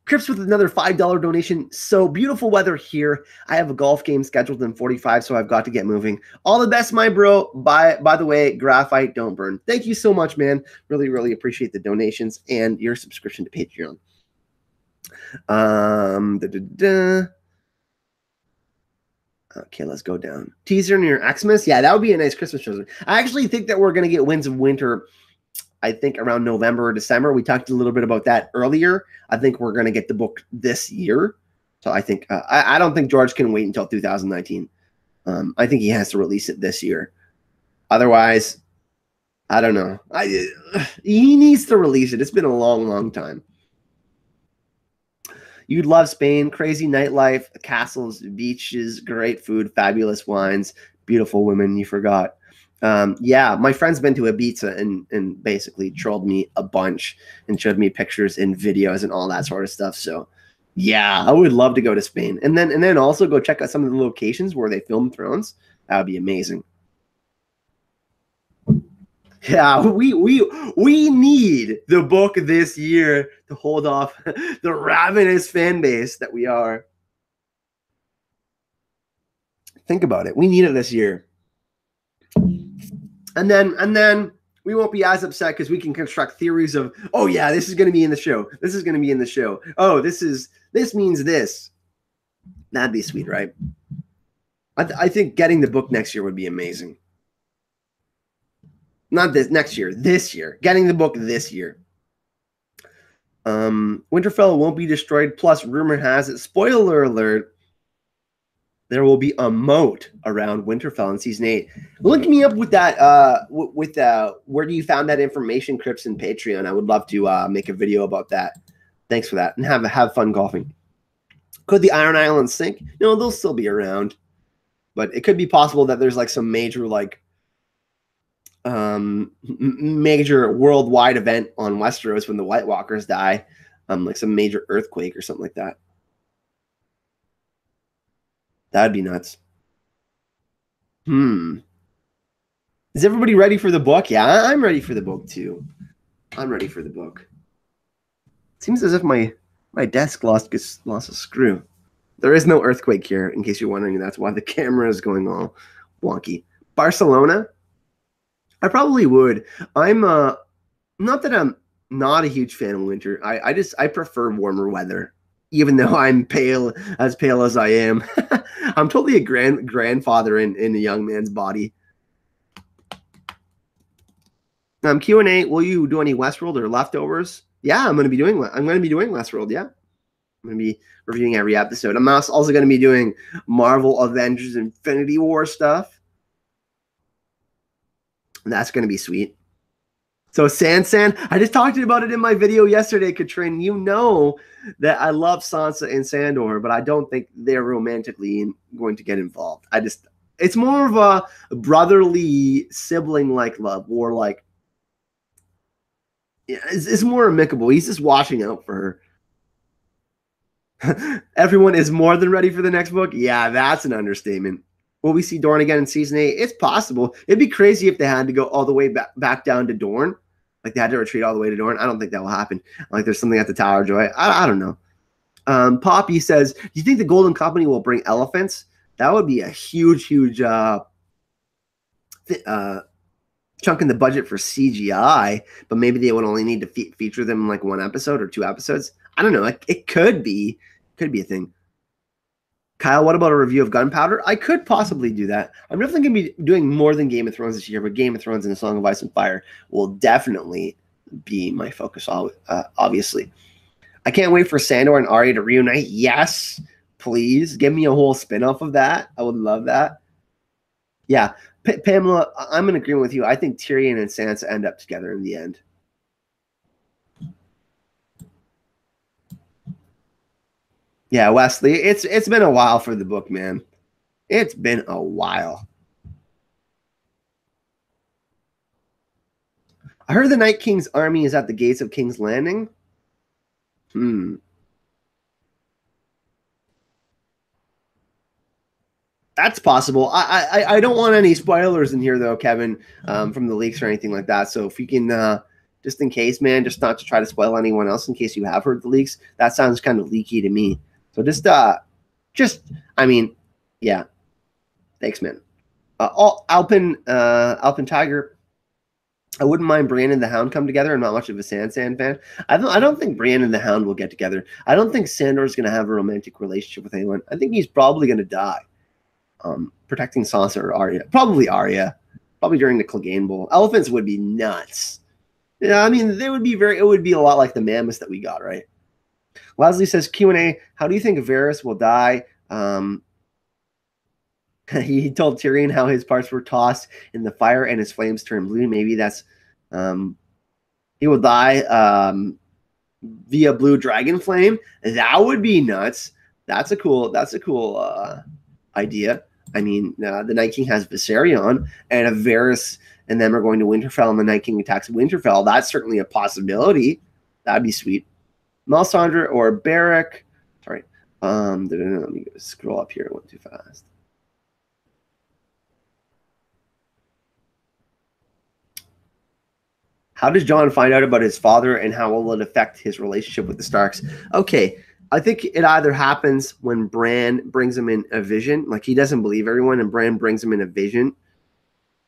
Crips with another $5 donation. So beautiful weather here. I have a golf game scheduled in 45, so I've got to get moving. All the best, my bro. By the way, graphite, don't burn. Thank you so much, man. Really, really appreciate the donations and your subscription to Patreon. Okay, let's go down. Teaser near Xmas. Yeah, that would be a nice Christmas present. I actually think that we're going to get Winds of Winter, I think, around November or December. We talked a little bit about that earlier. I think we're going to get the book this year. So I think I don't think George can wait until 2019. I think he has to release it this year. Otherwise, I don't know. He needs to release it. It's been a long, long time. You'd love Spain. Crazy nightlife, castles, beaches, great food, fabulous wines, beautiful women. You forgot. Yeah, my friend's been to Ibiza and basically trolled me a bunch and showed me pictures and videos and all that sort of stuff. So, yeah, I would love to go to Spain and then also go check out some of the locations where they filmed Thrones. That would be amazing. Yeah, we need the book this year to hold off the ravenous fan base that we are. Think about it. We need it this year. And then we won't be as upset because we can construct theories of, oh yeah, this is going to be in the show. This is going to be in the show. Oh, this means this. That'd be sweet, right? I think getting the book next year would be amazing. Not this next year, this year. Getting the book this year. Winterfell won't be destroyed. Plus, rumor has it, spoiler alert, there will be a moat around Winterfell in season 8. Link me up with that. Where do you found that information, Crips and Patreon? I would love to make a video about that. Thanks for that, and have fun golfing. Could the Iron Islands sink? No, they'll still be around, but it could be possible that there's like some major major worldwide event on Westeros when the White Walkers die, like some major earthquake or something like that. That'd be nuts. Is everybody ready for the book? Yeah, I'm ready for the book too. I'm ready for the book. Seems as if my desk lost a screw. There is no earthquake here, in case you're wondering. That's why the camera is going all wonky. Barcelona? I probably would. I'm not that I'm not a huge fan of winter. I prefer warmer weather, even though I'm pale as I am. I'm totally a grandfather in a young man's body. Q&A. Will you do any Westworld or leftovers? Yeah, I'm going to be doing Westworld. Yeah, I'm going to be reviewing every episode. I'm also going to be doing Marvel Avengers Infinity War stuff. That's going to be sweet. So Sansan, I just talked about it in my video yesterday, Katrin. You know that I love Sansa and Sandor, but I don't think they're romantically going to get involved. It's more of a brotherly sibling-like love, or like, it's more amicable. He's just watching out for her. Everyone is more than ready for the next book. Yeah, that's an understatement. Will we see Dorne again in season 8? It's possible. It'd be crazy if they had to go all the way back down to Dorne. Like they had to retreat all the way to Dorne. I don't think that will happen. Like there's something at the Tower of Joy. I don't know. Poppy says, do you think the Golden Company will bring elephants? That would be a huge chunk in the budget for CGI, but maybe they would only need to feature them in like 1 episode or 2 episodes. I don't know. It could be a thing. Kyle, what about a review of Gunpowder? I could possibly do that. I'm definitely going to be doing more than Game of Thrones this year, but Game of Thrones and A Song of Ice and Fire will definitely be my focus, obviously. I can't wait for Sandor and Arya to reunite. Yes, please. Give me a whole spinoff of that. I would love that. Yeah. Pamela, I'm in agreement with you. I think Tyrion and Sansa end up together in the end. Yeah, Wesley, it's been a while for the book, man. It's been a while. I heard the Night King's army is at the gates of King's Landing. That's possible. I don't want any spoilers in here, though, Kevin, from the leaks or anything like that. So if you can, just in case, man, just not to try to spoil anyone else in case you have heard the leaks. That sounds kind of leaky to me. So I mean, yeah. Thanks, man. Alpin Tiger. I wouldn't mind Brienne and the Hound come together. I'm not much of a Sansan fan. I don't think Brienne and the Hound will get together. I don't think Sandor's going to have a romantic relationship with anyone. I think he's probably going to die. Protecting Sansa or Arya. Probably Arya. Probably during the Clegane Bowl. Elephants would be nuts. Yeah, I mean, it would be a lot like the mammoths that we got, right? Leslie says, Q&A, how do you think Varys will die? He told Tyrion how his parts were tossed in the fire and his flames turned blue. Maybe that's he will die via blue dragon flame. That would be nuts. That's a cool idea. I mean, the Night King has Viserion, and if Varys and them are going to Winterfell and the Night King attacks Winterfell, that's certainly a possibility. That'd be sweet. Melisandre or Beric. Sorry. Let me scroll up here. It went too fast. How does Jon find out about his father, and how will it affect his relationship with the Starks? Okay, I think it either happens when Bran brings him in a vision, like he doesn't believe everyone, and Bran brings him in a vision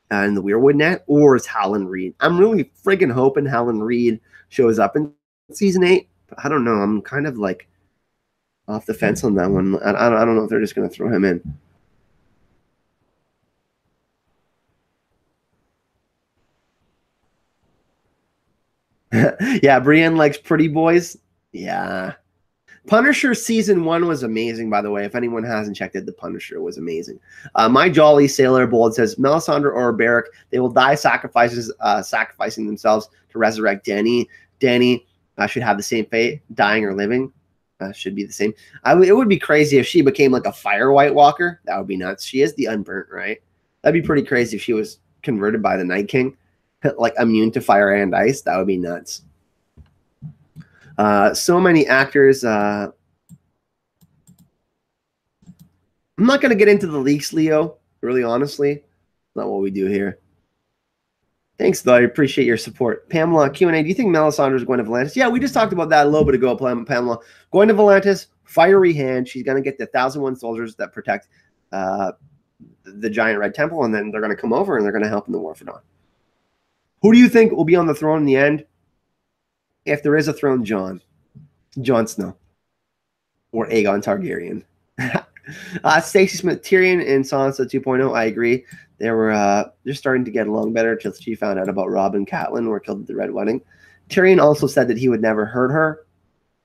in the Weirwood Net, or it's Howland Reed. I'm really friggin' hoping Howland Reed shows up in season 8. But I don't know. I'm kind of like off the fence on that one. I don't know if they're just going to throw him in. Yeah, Brienne likes pretty boys. Yeah. Punisher season 1 was amazing, by the way. If anyone hasn't checked it, The Punisher was amazing. My Jolly Sailor Bold says, Melisandre or Beric, they will die sacrificing themselves to resurrect Dany. Dany should have the same fate, dying or living. Should be the same. It would be crazy if she became like a fire White Walker. That would be nuts. She is the unburnt, right? That'd be pretty crazy if she was converted by the Night King, like immune to fire and ice. That would be nuts. So many actors. I'm not going to get into the leaks, Leo, really honestly. Not what we do here. Thanks, though. I appreciate your support. Pamela, Q&A, do you think Melisandre is going to Volantis? Yeah, we just talked about that a little bit ago, Pamela. Going to Volantis, fiery hand. She's going to get the 1,001 soldiers that protect the Giant Red Temple, and then they're going to come over and they're going to help in the War for Dawn. Who do you think will be on the throne in the end? If there is a throne, Jon Snow or Aegon Targaryen. Stacey Smith, Tyrion and Sansa 2.0. I agree. They were just starting to get along better until she found out about Robb and Catelyn were killed at the Red Wedding. Tyrion also said that he would never hurt her,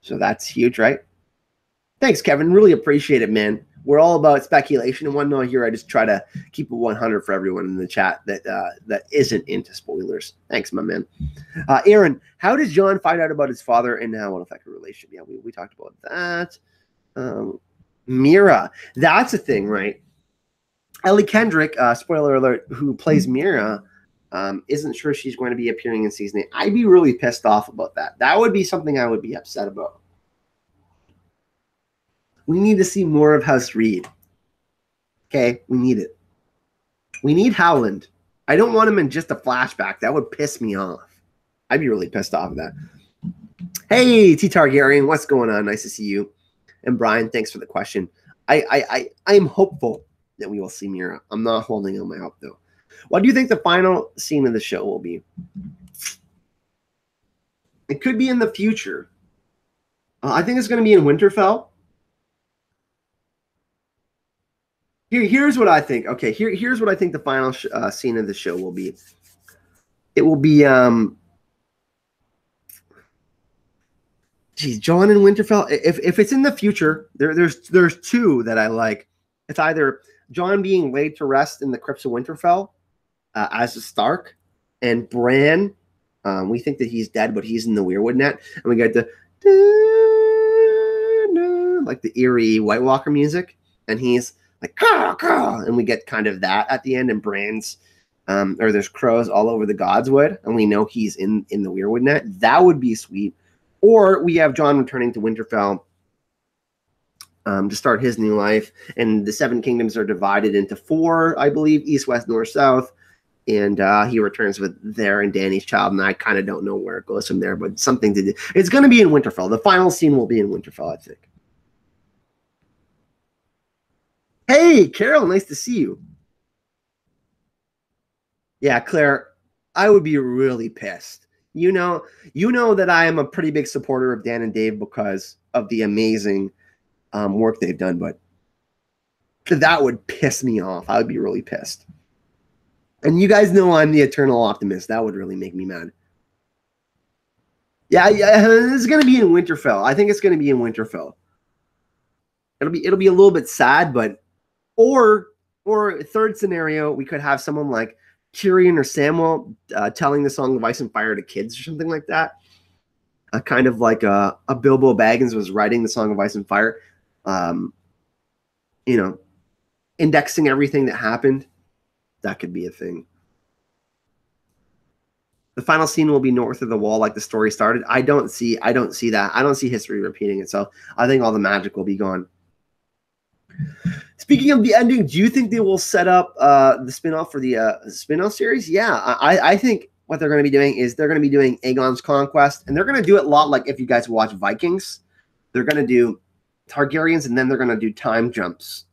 so that's huge, right? Thanks, Kevin. Really appreciate it, man. We're all about speculation and whatnot here. I just try to keep it 100 for everyone in the chat that isn't into spoilers. Thanks, my man. Aaron, how does Jon find out about his father and how it will affect the relationship? Yeah, we talked about that. Mira, that's a thing, right? Ellie Kendrick, spoiler alert, who plays Mira, isn't sure she's going to be appearing in season 8. I'd be really pissed off about that. That would be something I would be upset about. We need to see more of House Reed. Okay, we need it. We need Howland. I don't want him in just a flashback. That would piss me off. I'd be really pissed off of that. Hey, T Targaryen, what's going on? Nice to see you. And Brian, thanks for the question. I am hopeful that we will see Mira. I'm not holding on my hope, though. What do you think the final scene of the show will be? It could be in the future. I think it's going to be in Winterfell. Here's what I think. Okay, here's what I think the final scene of the show will be. It will be, geez, Jon in Winterfell. If it's in the future, there's two that I like. It's either Jon being laid to rest in the crypts of Winterfell as a Stark, and Bran. We think that he's dead, but he's in the Weirwood net, and we get the like the eerie White Walker music, and he's like, caw, caw, and we get kind of that at the end, and Bran's, or there's crows all over the Godswood, and we know he's in the Weirwood net. That would be sweet. Or we have Jon returning to Winterfell to start his new life, and the Seven Kingdoms are divided into 4, I believe, east, west, north, south, and he returns with there and Dany's child, and I kind of don't know where it goes from there, but something to do. It's going to be in Winterfell. The final scene will be in Winterfell, I think. Hey, Carol, nice to see you. Yeah, Claire, I would be really pissed. You know that I am a pretty big supporter of Dan and Dave because of the amazing work they've done, but that would piss me off. I would be really pissed. And you guys know I'm the eternal optimist. That would really make me mad. Yeah, it's going to be in Winterfell. I think it's going to be in Winterfell. It'll be a little bit sad, but or third scenario, we could have someone like Tyrion or Samwell telling the Song of Ice and Fire to kids or something like that. Kind of like a Bilbo Baggins was writing the Song of Ice and Fire, indexing everything that happened. That could be a thing. The final scene will be north of the wall, like the story started. I don't see that. I don't see history repeating itself. I think all the magic will be gone. Speaking of the ending, do you think they will set up the spinoff for the spin-off series? Yeah, I think what they're going to be doing is they're going to be doing Aegon's Conquest, and they're going to do it a lot like if you guys watch Vikings. They're going to do Targaryens, and then they're going to do time jumps.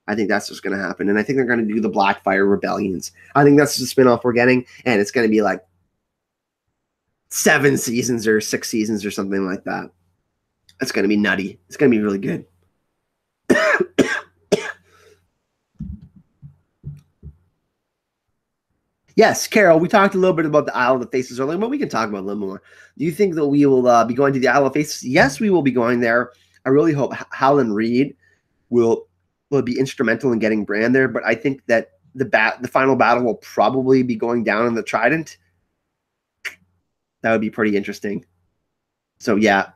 I think that's what's going to happen, and I think they're going to do the Blackfire Rebellions. I think that's the spinoff we're getting, and it's going to be like 7 seasons or 6 seasons or something like that. It's going to be nutty. It's going to be really good. Yes, Carol, we talked a little bit about the Isle of the Faces earlier, but we can talk about it a little more. Do you think that we will be going to the Isle of Faces? Yes, we will be going there. I really hope Howland Reed will be instrumental in getting Bran there. But I think that the final battle will probably be going down in the Trident. That would be pretty interesting. So yeah,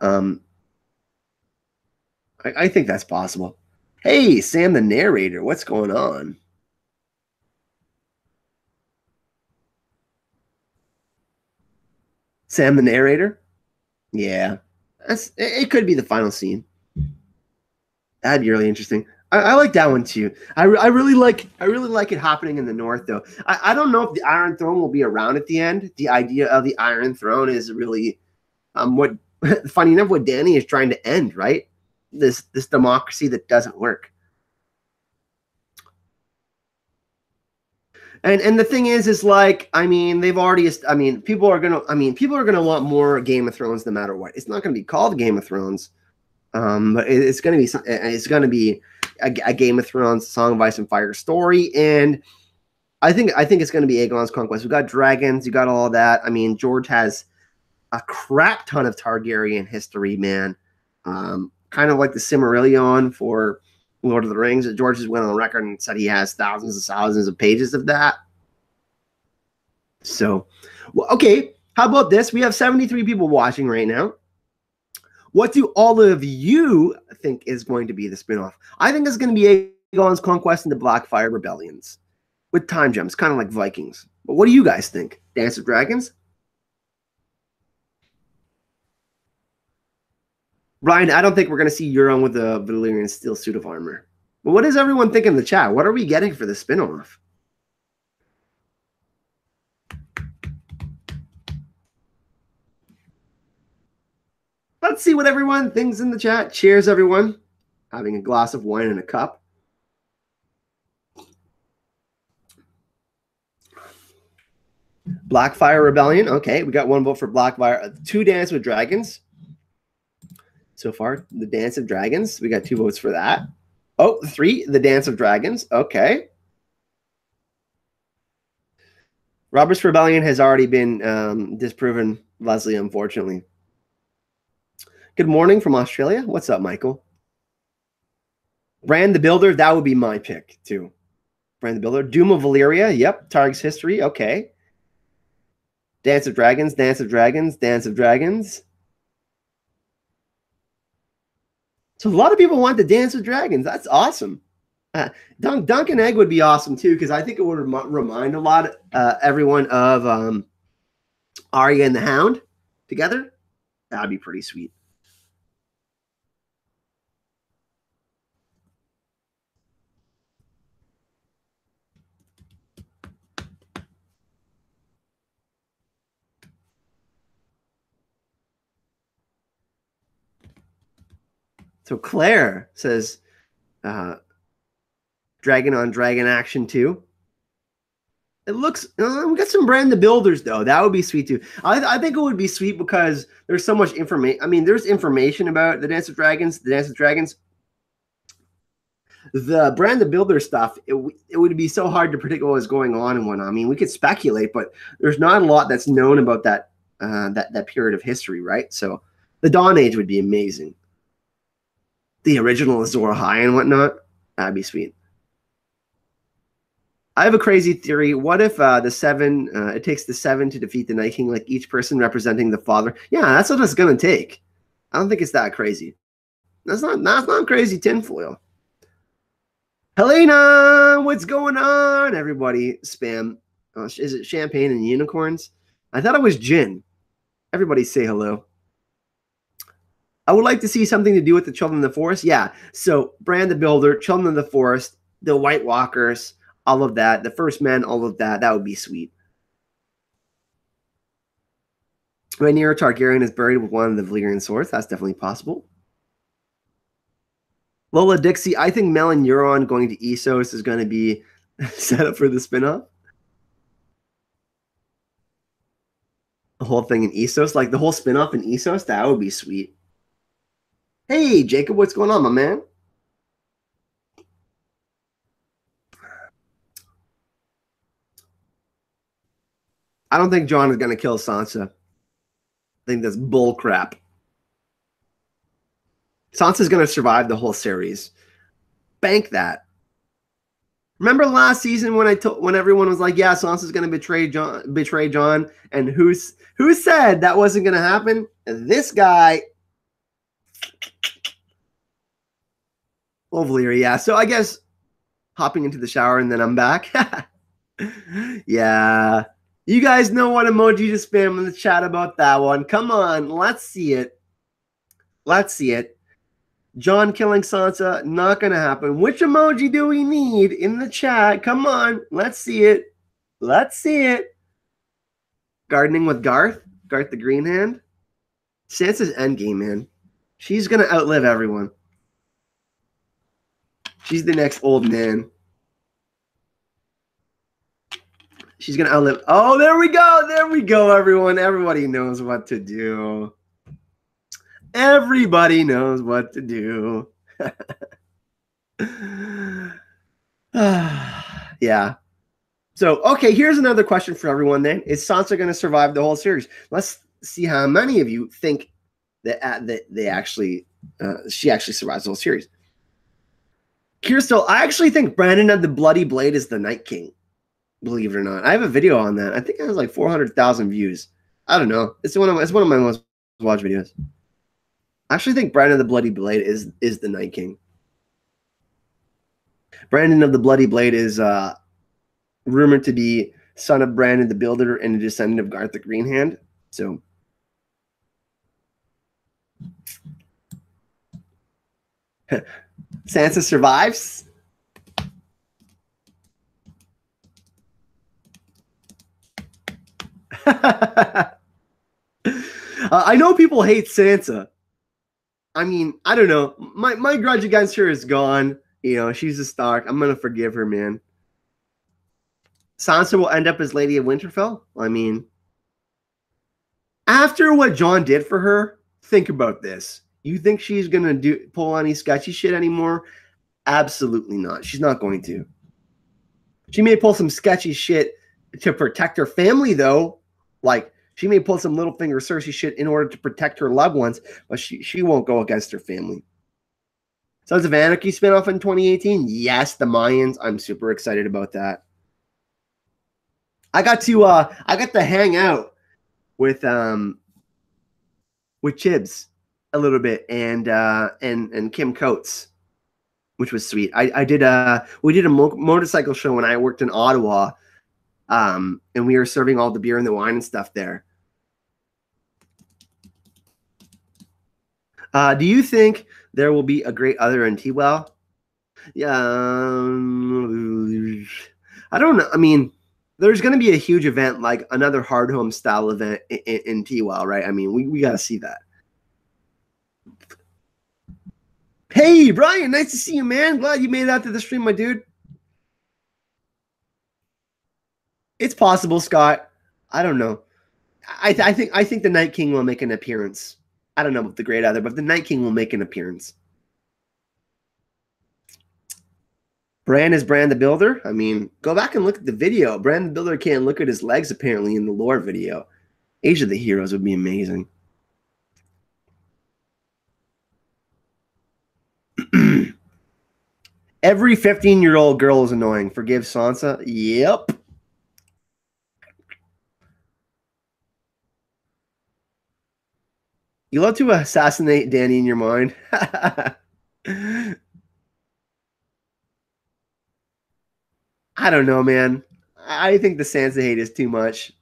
I think that's possible. Hey, Sam the narrator, what's going on? Sam the narrator? Yeah. It could be the final scene. That'd be really interesting. I like that one too. I really like it happening in the north though. I don't know if the Iron Throne will be around at the end. The idea of the Iron Throne is really what funny enough what Danny is trying to end, right? This democracy that doesn't work. And the thing is like, I mean, they've already, people are gonna want more Game of Thrones no matter what. It's not gonna be called Game of Thrones, but it's gonna be a Game of Thrones Song of Ice and Fire story, and I think it's gonna be Aegon's conquest. We got dragons, you got all that. I mean, George has a crap ton of Targaryen history, man. Kind of like the Silmarillion for Lord of the Rings. George has went on record and said he has thousands and thousands of pages of that. So, well, okay. How about this? We have 73 people watching right now. What do all of you think is going to be the spinoff? I think it's going to be Aegon's Conquest and the Blackfire Rebellions with time gems, kind of like Vikings. But what do you guys think? Dance of Dragons? Ryan, I don't think we're going to see Euron with a Valyrian steel suit of armor. But what does everyone think in the chat? What are we getting for the spinoff? Let's see what everyone thinks in the chat. Cheers, everyone. Having a glass of wine in a cup. Blackfire Rebellion. Okay, we got one vote for Blackfire. 2 Dance with Dragons. So far, the Dance of Dragons. We got 2 votes for that. Oh, 3, the Dance of Dragons. Okay. Robert's Rebellion has already been disproven, Leslie, unfortunately. Good morning from Australia. What's up, Michael? Bran the Builder, that would be my pick, too. Bran the Builder. Doom of Valyria. Yep. Targ's History. Okay. Dance of Dragons, Dance of Dragons, Dance of Dragons. So a lot of people want the Dance of Dragons. That's awesome. Dunk and Egg would be awesome too, because I think it would remind a lot everyone of Arya and the Hound together. That'd be pretty sweet. So Claire says, Dragon on Dragon action too. It looks, we got some Bran the Builders though. That would be sweet too. I think it would be sweet because there's so much information. I mean, there's information about the Dance of Dragons, The Bran the Builder stuff, it would be so hard to predict what was going on and whatnot. I mean, we could speculate, but there's not a lot that's known about that that period of history, right? So the Dawn Age would be amazing. The original Azor Ahai and whatnot, that'd be sweet. I have a crazy theory. What if the 7, it takes the 7 to defeat the Night King, like each person representing the father? Yeah, that's what it's going to take. I don't think it's that crazy. That's not crazy tinfoil. Helena, what's going on, everybody? Spam. Is it champagne and unicorns? I thought it was gin. Everybody say hello. I would like to see something to do with the Children of the Forest. Yeah, so Bran the Builder, Children of the Forest, the White Walkers, all of that, the First Men, all of that. That would be sweet. Rhaenyra Targaryen is buried with one of the Valyrian swords. That's definitely possible. Lola Dixie, I think Mel and Euron going to Essos is going to be set up for the spinoff. The whole thing in Essos, like the whole spinoff in Essos, that would be sweet. Hey, Jacob, what's going on, my man? I don't think Jon is going to kill Sansa. I think that's bull crap. Sansa's going to survive the whole series. Bank that. Remember last season when everyone was like, "Yeah, Sansa's going to betray Jon," and who said that wasn't going to happen? This guy, Valyria. Yeah. So I guess hopping into the shower and then I'm back. Yeah. You guys know what emoji to spam in the chat about that one. Come on, let's see it. Let's see it. Jon killing Sansa, not going to happen. Which emoji do we need in the chat? Come on, let's see it. Let's see it. Gardening with Garth the Green Hand. Sansa's endgame, man. She's going to outlive everyone. She's the next old man. She's going to outlive. Oh, there we go. There we go, everyone. Everybody knows what to do. Everybody knows what to do. Yeah. So, okay, here's another question for everyone then. Is Sansa going to survive the whole series? Let's see how many of you think that she actually survives the whole series. Kirstel, I actually think Brandon of the Bloody Blade is the Night King. Believe it or not. I have a video on that. I think it has like 400,000 views. I don't know. It's one of my most watched videos. I actually think Brandon of the Bloody Blade is the Night King. Brandon of the Bloody Blade is rumored to be son of Brandon the Builder and a descendant of Garth the Green Hand. So Sansa survives. I know people hate Sansa. I mean, I don't know. My grudge against her is gone. You know, she's a Stark. I'm going to forgive her, man. Sansa will end up as Lady of Winterfell. I mean, after what Jon did for her, think about this. You think she's going to pull any sketchy shit anymore? Absolutely not. She's not going to. She may pull some sketchy shit to protect her family, though. Like, she may pull some Littlefinger Cersei shit in order to protect her loved ones, but she won't go against her family. Sons of Anarchy spinoff in 2018? Yes, the Mayans. I'm super excited about that. I got to hang out with Chibs a little bit and Kim Coates, which was sweet. We did a motorcycle show when I worked in Ottawa, and we were serving all the beer and the wine and stuff there. Do you think there will be a great other in T-Well? Yeah, I don't know. I mean, there's going to be a huge event, like another hard home style event in T-Well, right? I mean, we got to see that. Hey, Brian, nice to see you, man. Glad you made it out to the stream, my dude. It's possible, Scott. I don't know. I think the Night King will make an appearance. I don't know about the Great Other, but the Night King will make an appearance. Bran is Bran the Builder. I mean, go back and look at the video. Bran the Builder can't look at his legs, apparently, in the lore video. Age of the Heroes would be amazing. Every 15-year-old girl is annoying. Forgive Sansa? Yep. You love to assassinate Dany in your mind. I don't know, man. I think the Sansa hate is too much.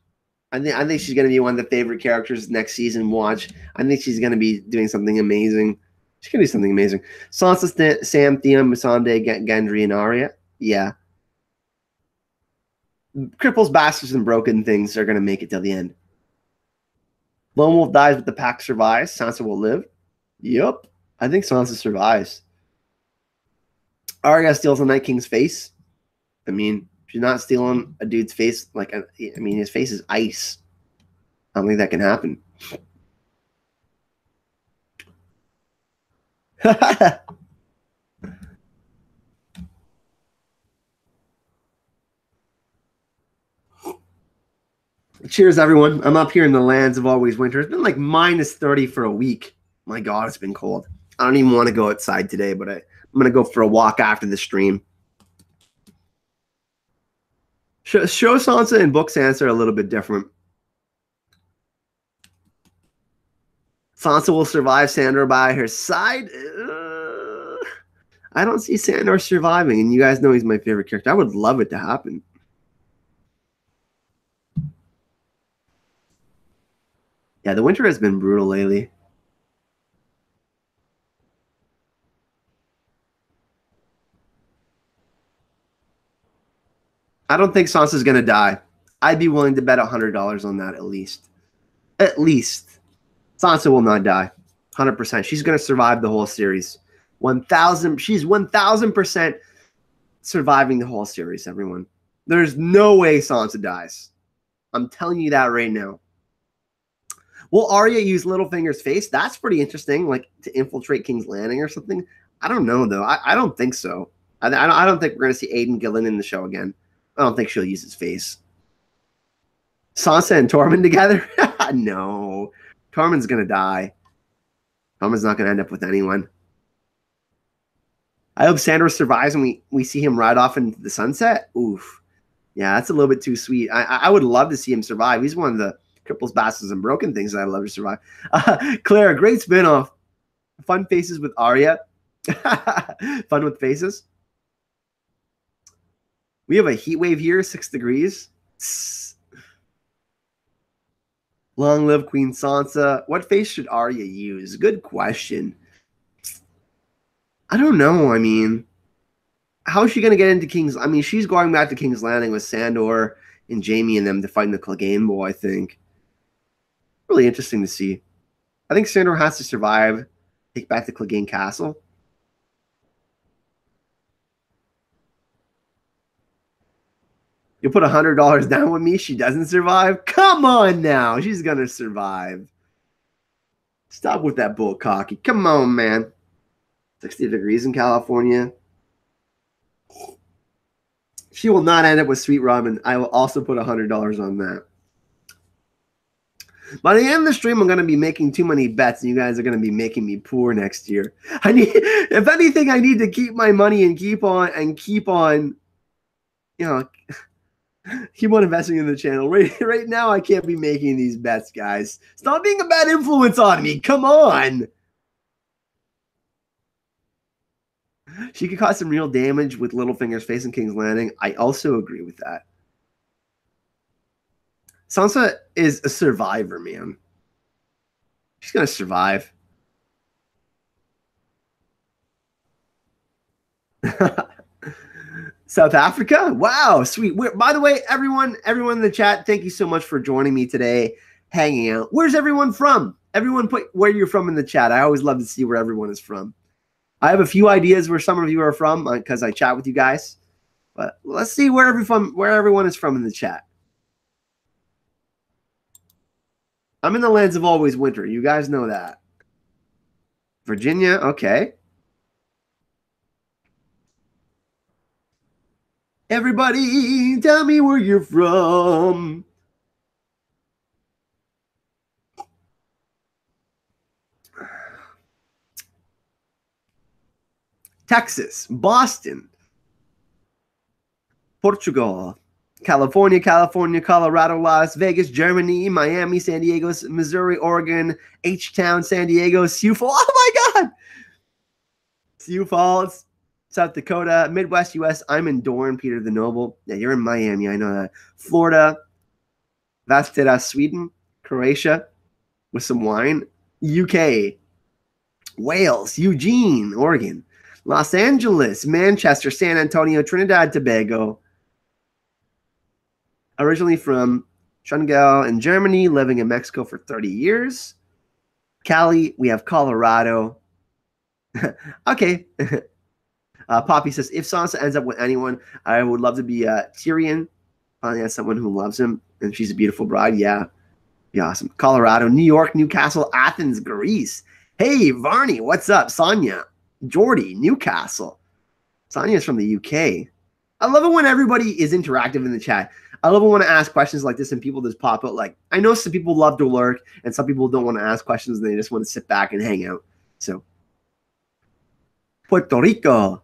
I think she's going to be one of the favorite characters next season. Watch. I think she's going to be doing something amazing. She's going to do something amazing. Sansa, Sam, Theon, Missandei, Gendry, and Arya. Yeah. Cripples, bastards, and broken things are going to make it till the end. Lone Wolf dies, but the pack survives. Sansa will live. Yep. I think Sansa survives. Arya steals the Night King's face. I mean, she's not stealing a dude's face. His face is ice. I don't think that can happen. Cheers, everyone. I'm up here in the lands of always winter. It's been like -30 for a week. My God, it's been cold. I don't even want to go outside today, but I'm going to go for a walk after the stream. Show Sansa and book Sansa are a little bit different. Sansa will survive Sandor by her side. I don't see Sandor surviving, and you guys know he's my favorite character. I would love it to happen. Yeah, the winter has been brutal lately. I don't think Sansa's going to die. I'd be willing to bet $100 on that at least. At least. Sansa will not die. 100%. She's going to survive the whole series. 1,000. She's 1,000% surviving the whole series, everyone. There's no way Sansa dies. I'm telling you that right now. Will Arya use Littlefinger's face? That's pretty interesting, like to infiltrate King's Landing or something. I don't know, though. I don't think so. I don't think we're going to see Aidan Gillen in the show again. I don't think she'll use his face. Sansa and Tormund together? No. Tormund's going to die. Tormund's not going to end up with anyone. I hope Sandor survives and we see him ride off into the sunset. Oof. Yeah, that's a little bit too sweet. I would love to see him survive. He's one of the cripples, bastards, and broken things that I'd love to survive. Claire, great spinoff. Fun faces with Arya. Fun with faces. We have a heat wave here, 6 degrees. Long live Queen Sansa. What face should Arya use? Good question. I don't know. I mean, how is she going to get into King's... I mean, she's going back to King's Landing with Sandor and Jaime and them to fight in the Clegane Bowl, I think. Really interesting to see. I think Sandor has to survive, take back the Clegane Castle. You'll put $100 down with me? She doesn't survive? Come on now. She's going to survive. Stop with that bull cocky. Come on, man. 60 degrees in California. She will not end up with sweet ramen. I will also put $100 on that. By the end of the stream, I'm going to be making too many bets, and you guys are going to be making me poor next year. If anything, I need to keep my money and keep on, you know, keep on investing in the channel. Right now, I can't be making these bets, guys. Stop being a bad influence on me. Come on. She could cause some real damage with Littlefinger's face in King's Landing. I also agree with that. Sansa is a survivor, man. She's going to survive. South Africa? Wow, sweet. By the way, everyone in the chat, thank you so much for joining me today, hanging out. Where's everyone from? Everyone put where you're from in the chat. I always love to see where everyone is from. I have a few ideas where some of you are from because I chat with you guys. But let's see where everyone is from in the chat. I'm in the lands of always winter. You guys know that. Virginia, okay. Everybody, tell me where you're from. Texas, Boston, Portugal, California, Colorado, Las Vegas, Germany, Miami, San Diego, Missouri, Oregon, H-Town, San Diego, Sioux Falls. Oh my God! Sioux Falls, South Dakota, Midwest U.S. I'm in Dorne, Peter the Noble. Yeah, you're in Miami. I know that. Florida, Vastera, Sweden, Croatia with some wine, UK, Wales, Eugene, Oregon, Los Angeles, Manchester, San Antonio, Trinidad, Tobago. Originally from Schongau in Germany, living in Mexico for 30 years. Cali, we have Colorado. Okay. Poppy says, if Sansa ends up with anyone, I would love to be Tyrion. Finally has someone who loves him, and she's a beautiful bride. Yeah. Be awesome. Colorado, New York, Newcastle, Athens, Greece. Hey, Varney, what's up? Sonia, Geordie, Newcastle. Sonia's from the UK. I love it when everybody is interactive in the chat. I love it when I ask questions like this and people just pop out. Like, I know some people love to lurk and some people don't want to ask questions and they just want to sit back and hang out. So Puerto Rico.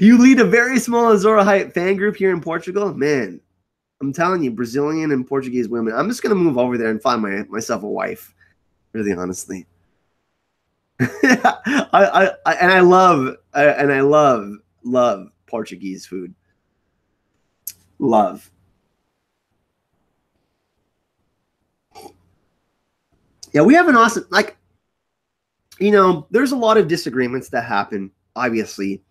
You lead a very small Azor Ahai fan group here in Portugal? Man, I'm telling you, Brazilian and Portuguese women. I'm just going to move over there and find myself a wife, really honestly. I love Portuguese food. Love. Yeah, we have an awesome, like, you know, there's a lot of disagreements that happen, obviously.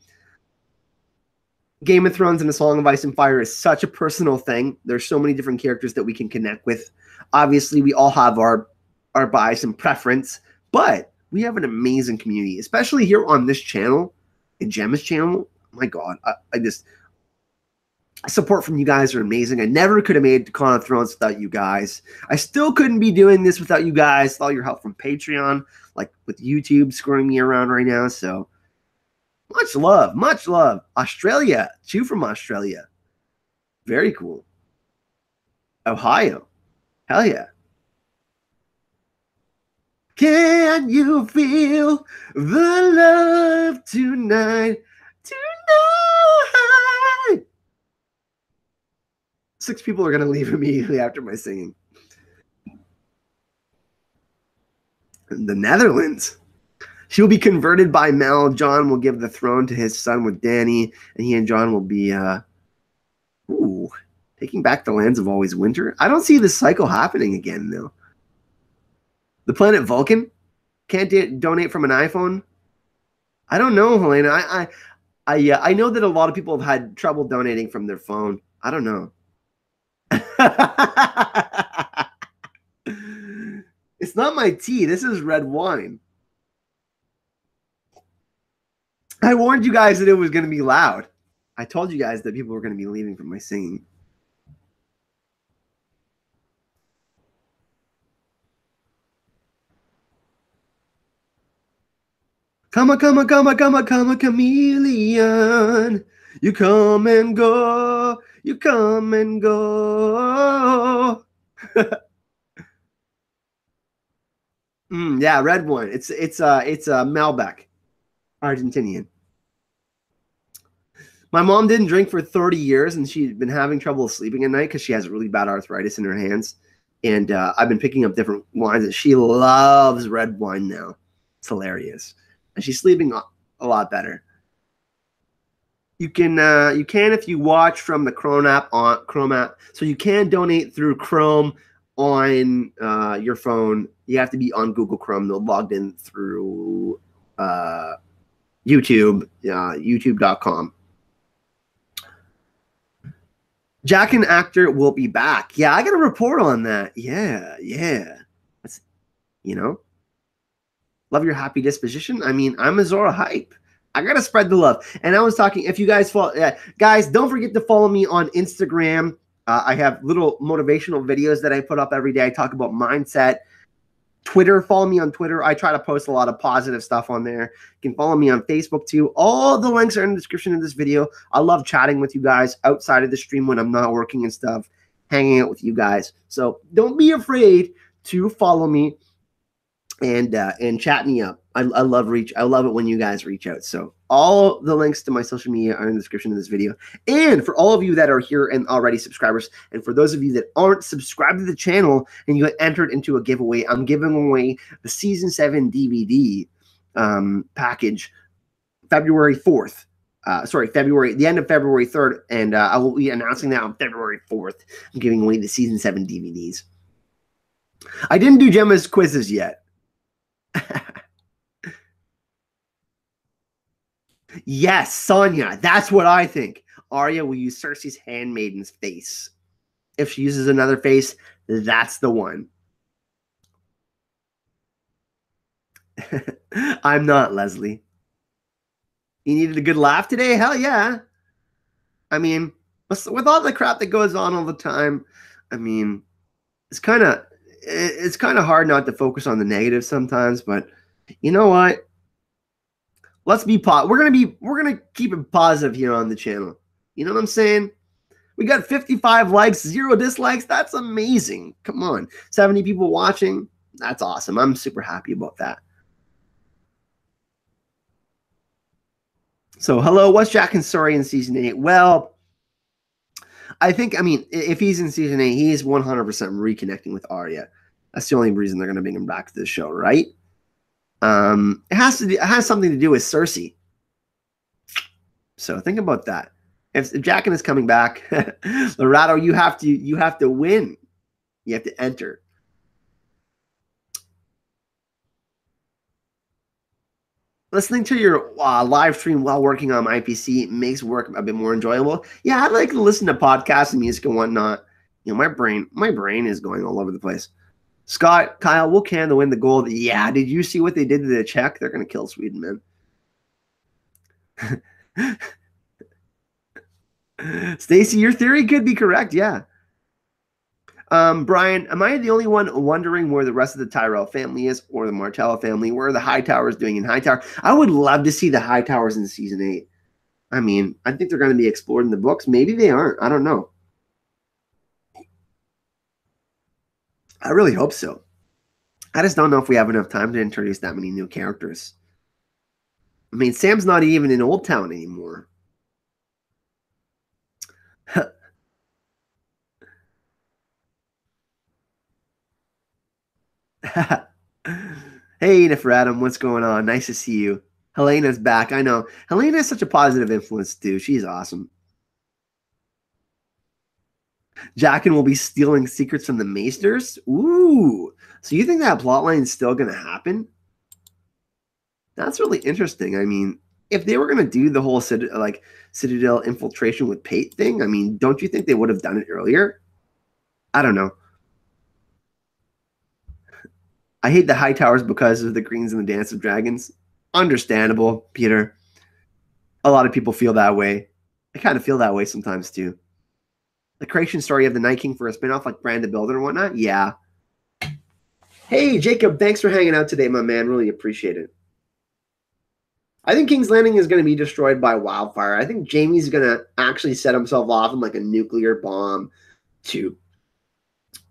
Game of Thrones and A Song of Ice and Fire is such a personal thing. There's so many different characters that we can connect with. Obviously, we all have our bias and preference, but we have an amazing community, especially here on this channel, in Gemma's channel. My God, I just support from you guys are amazing. I never could have made Con of Thrones without you guys. I still couldn't be doing this without you guys. With all your help from Patreon, like with YouTube screwing me around right now. So much love, much love. Australia, two from Australia. Very cool. Ohio. Hell yeah. Can you feel the love tonight? Tonight. 6 people are going to leave immediately after my singing. The Netherlands. She will be converted by Mel. John will give the throne to his son with Dany, and he and John will be taking back the lands of always winter. I don't see this cycle happening again, though. The planet Vulcan can't donate from an iPhone. I don't know, Helena. I know that a lot of people have had trouble donating from their phone. I don't know. It's not my tea. This is red wine. I warned you guys that it was going to be loud. I told you guys that people were going to be leaving from my singing. Come a chameleon. You come and go. You come and go. Yeah, red wine. It's Malbec, Argentinian. My mom didn't drink for 30 years, and she'd been having trouble sleeping at night because she has really bad arthritis in her hands. And I've been picking up different wines, and she loves red wine now. It's hilarious. And she's sleeping a lot better. You can if you watch from the Chrome app. So you can donate through Chrome on your phone. You have to be on Google Chrome. They're logged in through YouTube, youtube.com. Jack and actor will be back. Yeah, I got a report on that. Yeah. That's, love your happy disposition. I mean, I'm a Zora hype. I got to spread the love. And I was talking, if you guys follow, guys, don't forget to follow me on Instagram. I have little motivational videos that I put up every day. I talk about mindset. Twitter, follow me on Twitter. I try to post a lot of positive stuff on there. You can follow me on Facebook too. All the links are in the description of this video. I love chatting with you guys outside of the stream when I'm not working and stuff, hanging out with you guys. So don't be afraid to follow me and chat me up. I love it when you guys reach out. So all the links to my social media are in the description of this video. And for all of you that are here and already subscribers, and for those of you that aren't subscribed to the channel and you got entered into a giveaway, I'm giving away the Season 7 DVD package February 4th. The end of February 3rd. And I will be announcing that on February 4th. I'm giving away the Season 7 DVDs. I didn't do Gemma's quizzes yet. Yes, Sonya. That's what I think. Arya will use Cersei's handmaiden's face. If she uses another face, that's the one. I'm not, Leslie. You needed a good laugh today? Hell yeah. I mean, with all the crap that goes on all the time, I mean, it's kind of hard not to focus on the negative sometimes, but you know what? Let's be we're gonna keep it positive here on the channel. You know what I'm saying? We got 55 likes, 0 dislikes. That's amazing. Come on. 70 people watching. That's awesome. I'm super happy about that. So, hello, what's Jaqen's story in season 8? Well, I mean, if he's in season 8, he's 100% reconnecting with Arya. That's the only reason they're going to bring him back to the show, right? It has something to do with Cersei. So think about that. If Jaqen is coming back, Lorato, you have to win. You have to enter. Listening to your live stream while working on my PC makes work a bit more enjoyable. Yeah, I like to listen to podcasts and music and whatnot. My brain is going all over the place. Scott, Kyle, will Canada win the gold? Yeah, did you see what they did to the Czech? They're going to kill Sweden, man. Stacy, your theory could be correct. Yeah. Brian, am I the only one wondering where the rest of the Tyrell family is, or the Martella family? Where are the Hightowers doing in Hightower? I would love to see the Hightowers in season 8. I mean, I think they're going to be explored in the books. Maybe they aren't. I don't know. I really hope so. I just don't know if we have enough time to introduce that many new characters. I mean, Sam's not even in Old Town anymore. Hey, Neferatum, what's going on? Nice to see you. Helena's back. I know. Helena is such a positive influence, too. She's awesome. Jaqen will be stealing secrets from the Maesters? Ooh. So you think that plotline is still going to happen? That's really interesting. I mean, if they were going to do the whole Citadel infiltration with Pate thing, I mean, don't you think they would have done it earlier? I don't know. I hate the Hightowers because of the Greens and the Dance of Dragons. Understandable, Peter. A lot of people feel that way. I kind of feel that way sometimes too. The creation story of the Night King for a spinoff like Bran the Builder and whatnot? Yeah. Hey, Jacob, thanks for hanging out today, my man. Really appreciate it. I think King's Landing is going to be destroyed by wildfire. I think Jaime's going to actually set himself off in like a nuclear bomb to,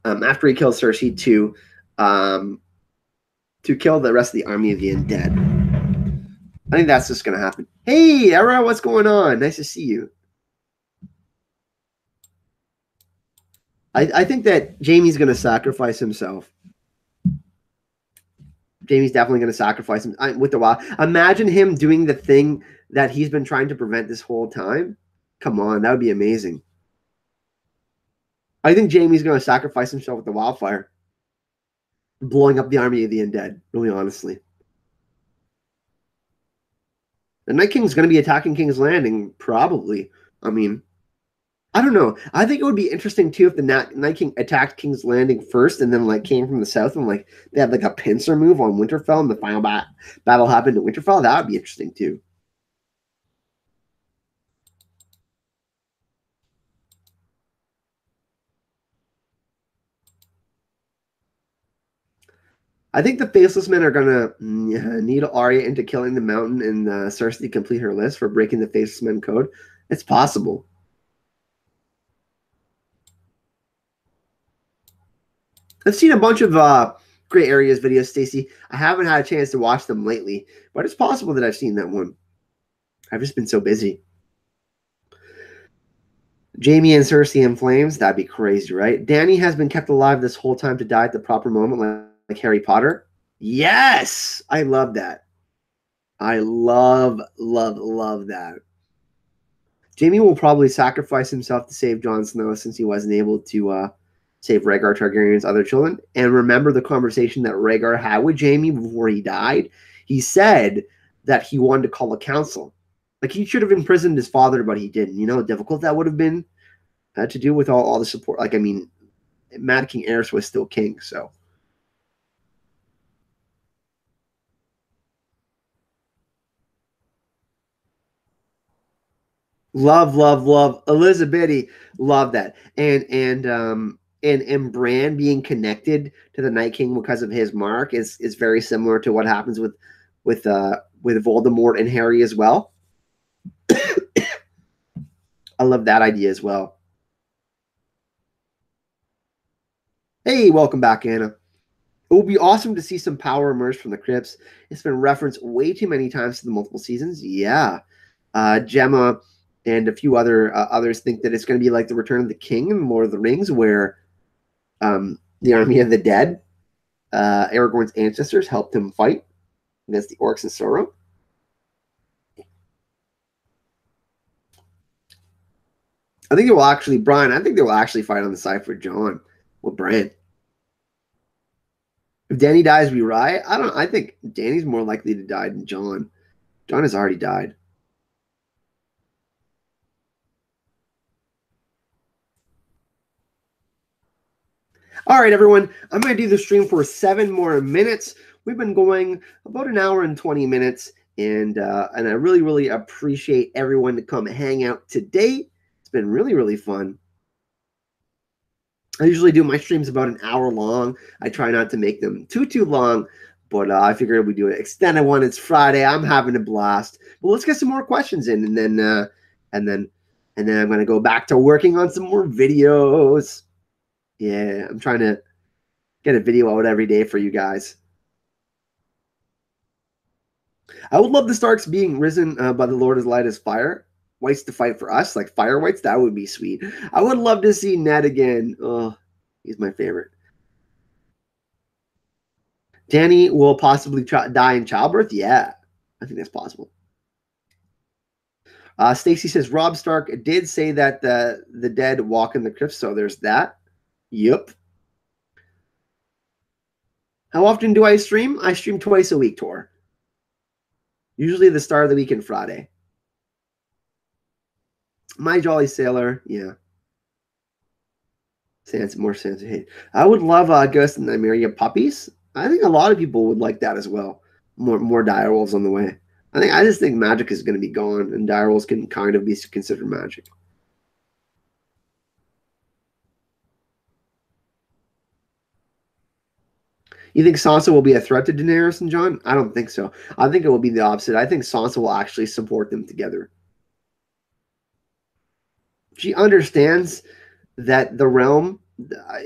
after he kills Cersei, to kill the rest of the army of the undead. I think that's just going to happen. Hey, Era, what's going on? Nice to see you. I think that Jaime's going to sacrifice himself. Jaime's definitely going to sacrifice him with the wild. Imagine him doing the thing that he's been trying to prevent this whole time. Come on, that would be amazing. I think Jaime's going to sacrifice himself with the wildfire, blowing up the army of the undead. Really, honestly, the Night King's going to be attacking King's Landing, probably. I mean, I don't know. I think it would be interesting too if the Night King attacked King's Landing first and then like came from the south and like they had like a pincer move on Winterfell and the final battle happened at Winterfell. That would be interesting too. I think the Faceless Men are gonna needle Arya into killing the Mountain and Cersei complete her list for breaking the Faceless Men code. It's possible. I've seen a bunch of Gray Areas videos, Stacy. I haven't had a chance to watch them lately, but it's possible that I've seen that one. I've just been so busy. Jaime and Cersei in flames, that'd be crazy, right? Dany has been kept alive this whole time to die at the proper moment, like Harry Potter. Yes! I love that. I love that. Jaime will probably sacrifice himself to save Jon Snow since he wasn't able to save Rhaegar Targaryen's other children. And remember the conversation that Rhaegar had with Jaime before he died? He said that he wanted to call a council. Like, he should have imprisoned his father, but he didn't. You know how difficult that would have been to do with all the support. Like, I mean, Mad King Aerys was still king, so. Love Elizabeth. Love that. And Bran being connected to the Night King because of his mark is very similar to what happens with Voldemort and Harry as well. I love that idea as well. Hey, welcome back, Anna. It will be awesome to see some power emerge from the crypts. It's been referenced way too many times to the multiple seasons. Yeah. Gemma and a few others think that it's going to be like the Return of the King in Lord of the Rings, where the army of the dead, Aragorn's ancestors, helped him fight against the orcs and Sauron. I think it will actually, Brian. I think they will actually fight on the side for Jon with Bran. If Dany dies, we riot. I don't. I think Dany's more likely to die than Jon. Jon has already died. All right, everyone. I'm going to do the stream for 7 more minutes. We've been going about an hour and 20 minutes, and I really, really appreciate everyone to come hang out today. It's been really, really fun. I usually do my streams about an hour long. I try not to make them too long, but I figured we do an extended one. It's Friday. I'm having a blast. But let's get some more questions in, and then I'm going to go back to working on some more videos. Yeah, I'm trying to get a video out every day for you guys. I would love the Starks being risen by the Lord as light as fire. Whites to fight for us, like fire whites. That would be sweet. I would love to see Ned again. Oh, he's my favorite. Dany will possibly die in childbirth. Yeah, I think that's possible. Stacy says Robb Stark did say that the dead walk in the crypt, so there's that. Yep. How often do I stream? I stream twice a week, Tor. Usually the start of the week and Friday. My Jolly Sailor, yeah. Sansa, more Sansa hate. I would love Ghost and Nymeria puppies. I think a lot of people would like that as well. More direwolves on the way. I just think magic is going to be gone, and direwolves can kind of be considered magic. You think Sansa will be a threat to Daenerys and Jon? I don't think so. I think it will be the opposite. I think Sansa will actually support them together. She understands that the realm,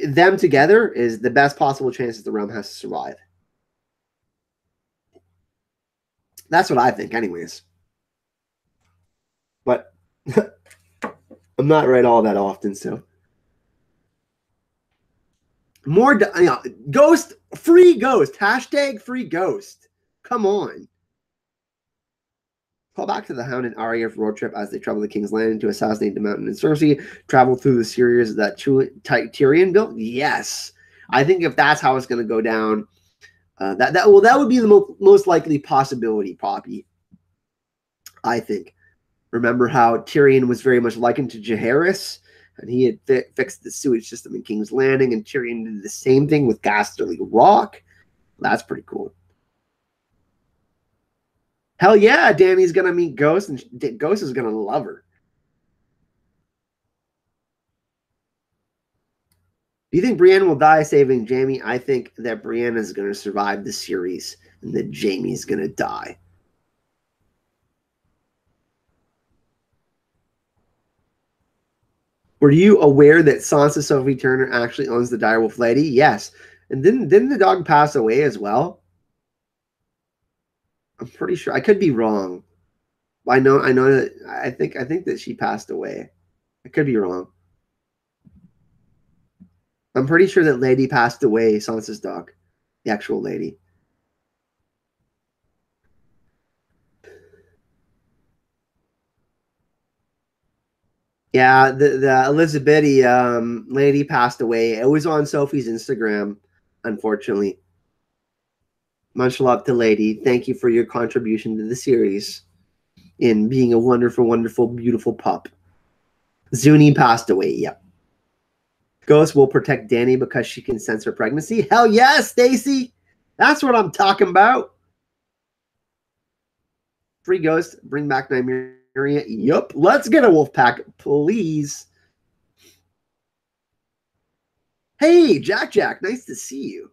them together, is the best possible chance that the realm has to survive. That's what I think, anyways. But I'm not right all that often, so. More Ghost, free Ghost, hashtag free Ghost. Come on. Call back to the Hound and Arya's road trip as they travel the King's Landing to assassinate the Mountain and Cersei. Travel through the series that Tyrion built. Yes, I think if that's how it's going to go down, that would be the most likely possibility, Poppy. I think. Remember how Tyrion was very much likened to Jaehaerys, and he had fixed the sewage system in King's Landing, and Tyrion did the same thing with Casterly Rock. That's pretty cool. Hell yeah, Dany's gonna meet Ghost, and Ghost is gonna love her. Do you think Brienne will die saving Jaime? I think that Brienne is gonna survive the series, and that Jaime's gonna die. Were you aware that Sansa Sophie Turner actually owns the direwolf lady? Yes. And didn't the dog pass away as well? I'm pretty sure. I could be wrong. I know that I think that she passed away. I could be wrong. I'm pretty sure that lady passed away, Sansa's dog. The actual lady. Yeah, the Elizabeth lady passed away. It was on Sophie's Instagram, unfortunately. Much love to Lady. Thank you for your contribution to the series in being a wonderful, wonderful, beautiful pup. Zuni passed away. Yep. Ghost will protect Dany because she can sense her pregnancy. Hell yeah, Stacy. That's what I'm talking about. Free Ghost, bring back Nymeria. Yup. Let's get a wolf pack, please. Hey, Jack. Nice to see you.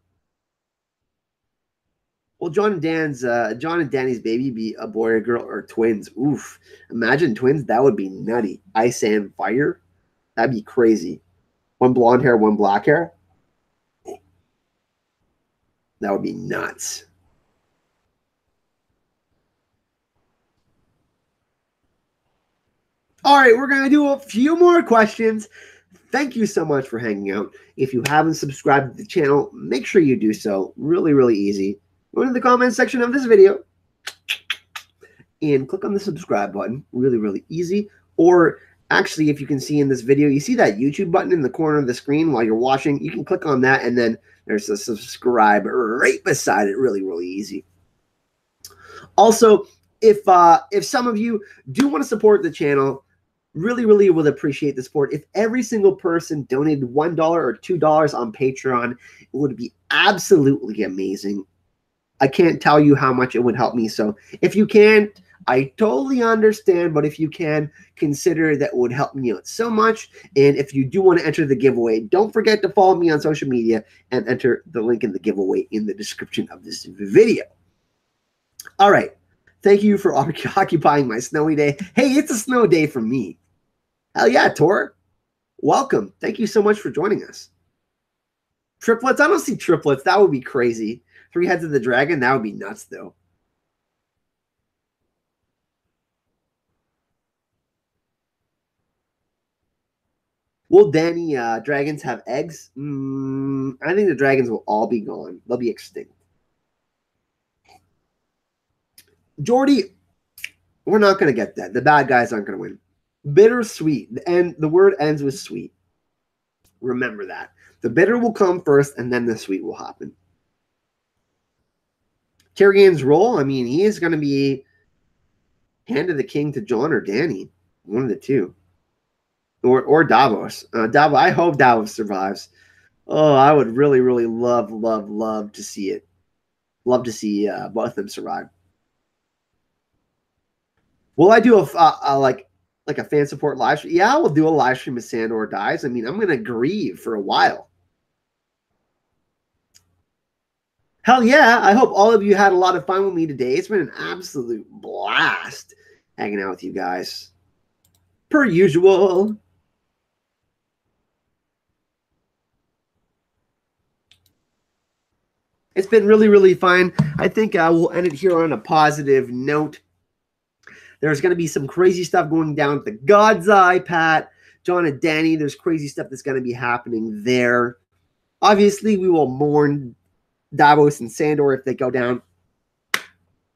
Well, John and Danny's baby be a boy or girl or twins. Oof. Imagine twins. That would be nutty. Ice and fire. That'd be crazy. One blonde hair, one black hair. That would be nuts. All right, we're going to do a few more questions. Thank you so much for hanging out. If you haven't subscribed to the channel, make sure you do so. Really, really easy. Go to the comment section of this video and click on the subscribe button. Really, really easy. Or actually, if you can see in this video, you see that YouTube button in the corner of the screen while you're watching. You can click on that, and then there's a subscribe right beside it. Really, really easy. Also, if some of you do want to support the channel, really, really would appreciate the support. If every single person donated $1 or $2 on Patreon, it would be absolutely amazing. I can't tell you how much it would help me. So if you can't, I totally understand, but if you can, consider that would help me out so much. And if you do want to enter the giveaway, don't forget to follow me on social media and enter the link in the giveaway in the description of this video. All right. Thank you for occupying my snowy day. Hey, it's a snow day for me. Hell yeah, Tor. Welcome. Thank you so much for joining us. Triplets? I don't see triplets. That would be crazy. 3 heads of the dragon? That would be nuts, though. Will Danny dragons have eggs? I think the dragons will all be gone. They'll be extinct. Jordy, we're not going to get that. The bad guys aren't going to win. Bittersweet. And the word ends with sweet. Remember that. The bitter will come first, and then the sweet will happen. Tyrion's role, I mean, he is going to be Hand of the King to Jon or Danny. One of the two. Or Davos. I hope Davos survives. Oh, I would really, really love to see it. Love to see both of them survive. Will I do a like a fan support live stream? Yeah, I will do a live stream if Sandor dies. I mean, I'm going to grieve for a while. Hell yeah. I hope all of you had a lot of fun with me today. It's been an absolute blast hanging out with you guys. Per usual. It's been really, really fun. I think we'll end it here on a positive note. There's going to be some crazy stuff going down at the God's Eye, Pat, Jon and Danny. There's crazy stuff that's going to be happening there. Obviously, we will mourn Davos and Sandor if they go down.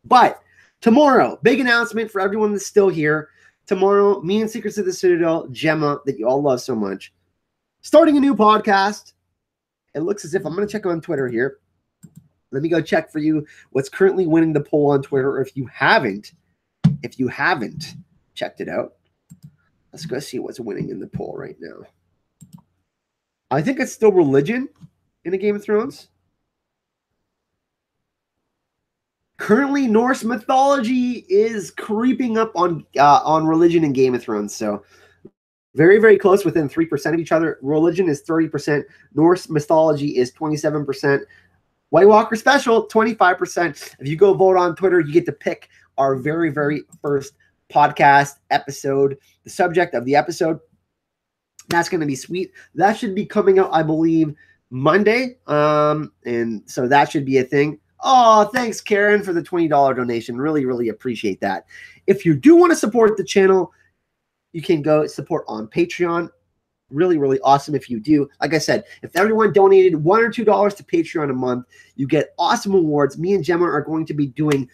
But tomorrow, big announcement for everyone that's still here. Tomorrow, me and Secrets of the Citadel, Gemma, that you all love so much, starting a new podcast. It looks as if I'm going to check on Twitter here. Let me go check for you what's currently winning the poll on Twitter. Or if you haven't checked it out, let's go see what's winning in the poll right now. I think it's still religion in a Game of Thrones. Currently, Norse mythology is creeping up on religion in Game of Thrones. So very, very close, within 3% of each other. Religion is 30%. Norse mythology is 27%. White Walker Special, 25%. If you go vote on Twitter, you get to pick our very, very first podcast episode, the subject of the episode. That's going to be sweet. That should be coming out, I believe, Monday. And so that should be a thing. Oh, thanks, Karen, for the $20 donation. Really, really appreciate that. If you do want to support the channel, you can go support on Patreon. Really, really awesome if you do. Like I said, if everyone donated $1 or $2 to Patreon a month, you get awesome awards. Me and Gemma are going to be doing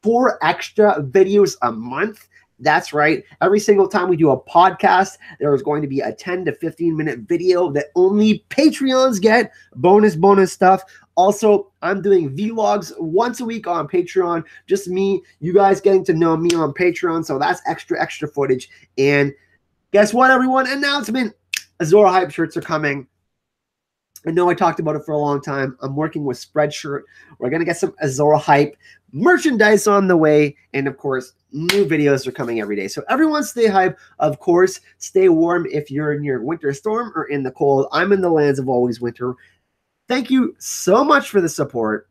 4 extra videos a month. That's right. Every single time we do a podcast, there is going to be a 10 to 15-minute video that only Patreons get. Bonus stuff. Also, I'm doing vlogs once a week on Patreon. Just me, you guys getting to know me on Patreon. So that's extra footage. And guess what, everyone? Announcement. Azora Hype shirts are coming. I know I talked about it for a long time. I'm working with Spreadshirt. We're going to get some Azora Hype merchandise on the way. And, of course, new videos are coming every day. So everyone stay hype. Of course, stay warm if you're in your winter storm or in the cold. I'm in the lands of always winter. Thank you so much for the support.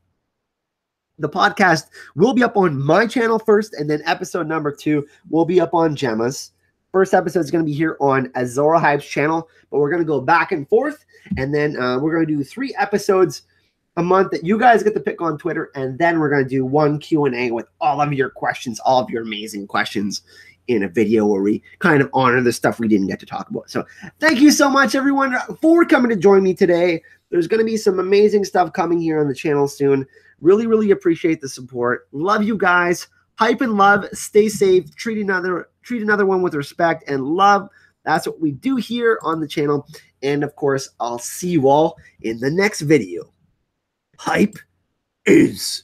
The podcast will be up on my channel first, and then episode number 2 will be up on Gemma's. First episode is going to be here on Azora Hype's channel, but we're going to go back and forth, and then we're going to do 3 episodes a month that you guys get to pick on Twitter, and then we're going to do 1 Q&A with all of your questions, all of your amazing questions, in a video where we kind of honor the stuff we didn't get to talk about. So thank you so much, everyone, for coming to join me today. There's going to be some amazing stuff coming here on the channel soon. Really, really appreciate the support. Love you guys. Hype and love. Stay safe. Treat another one with respect and love. That's what we do here on the channel. And of course, I'll see you all in the next video. Hype is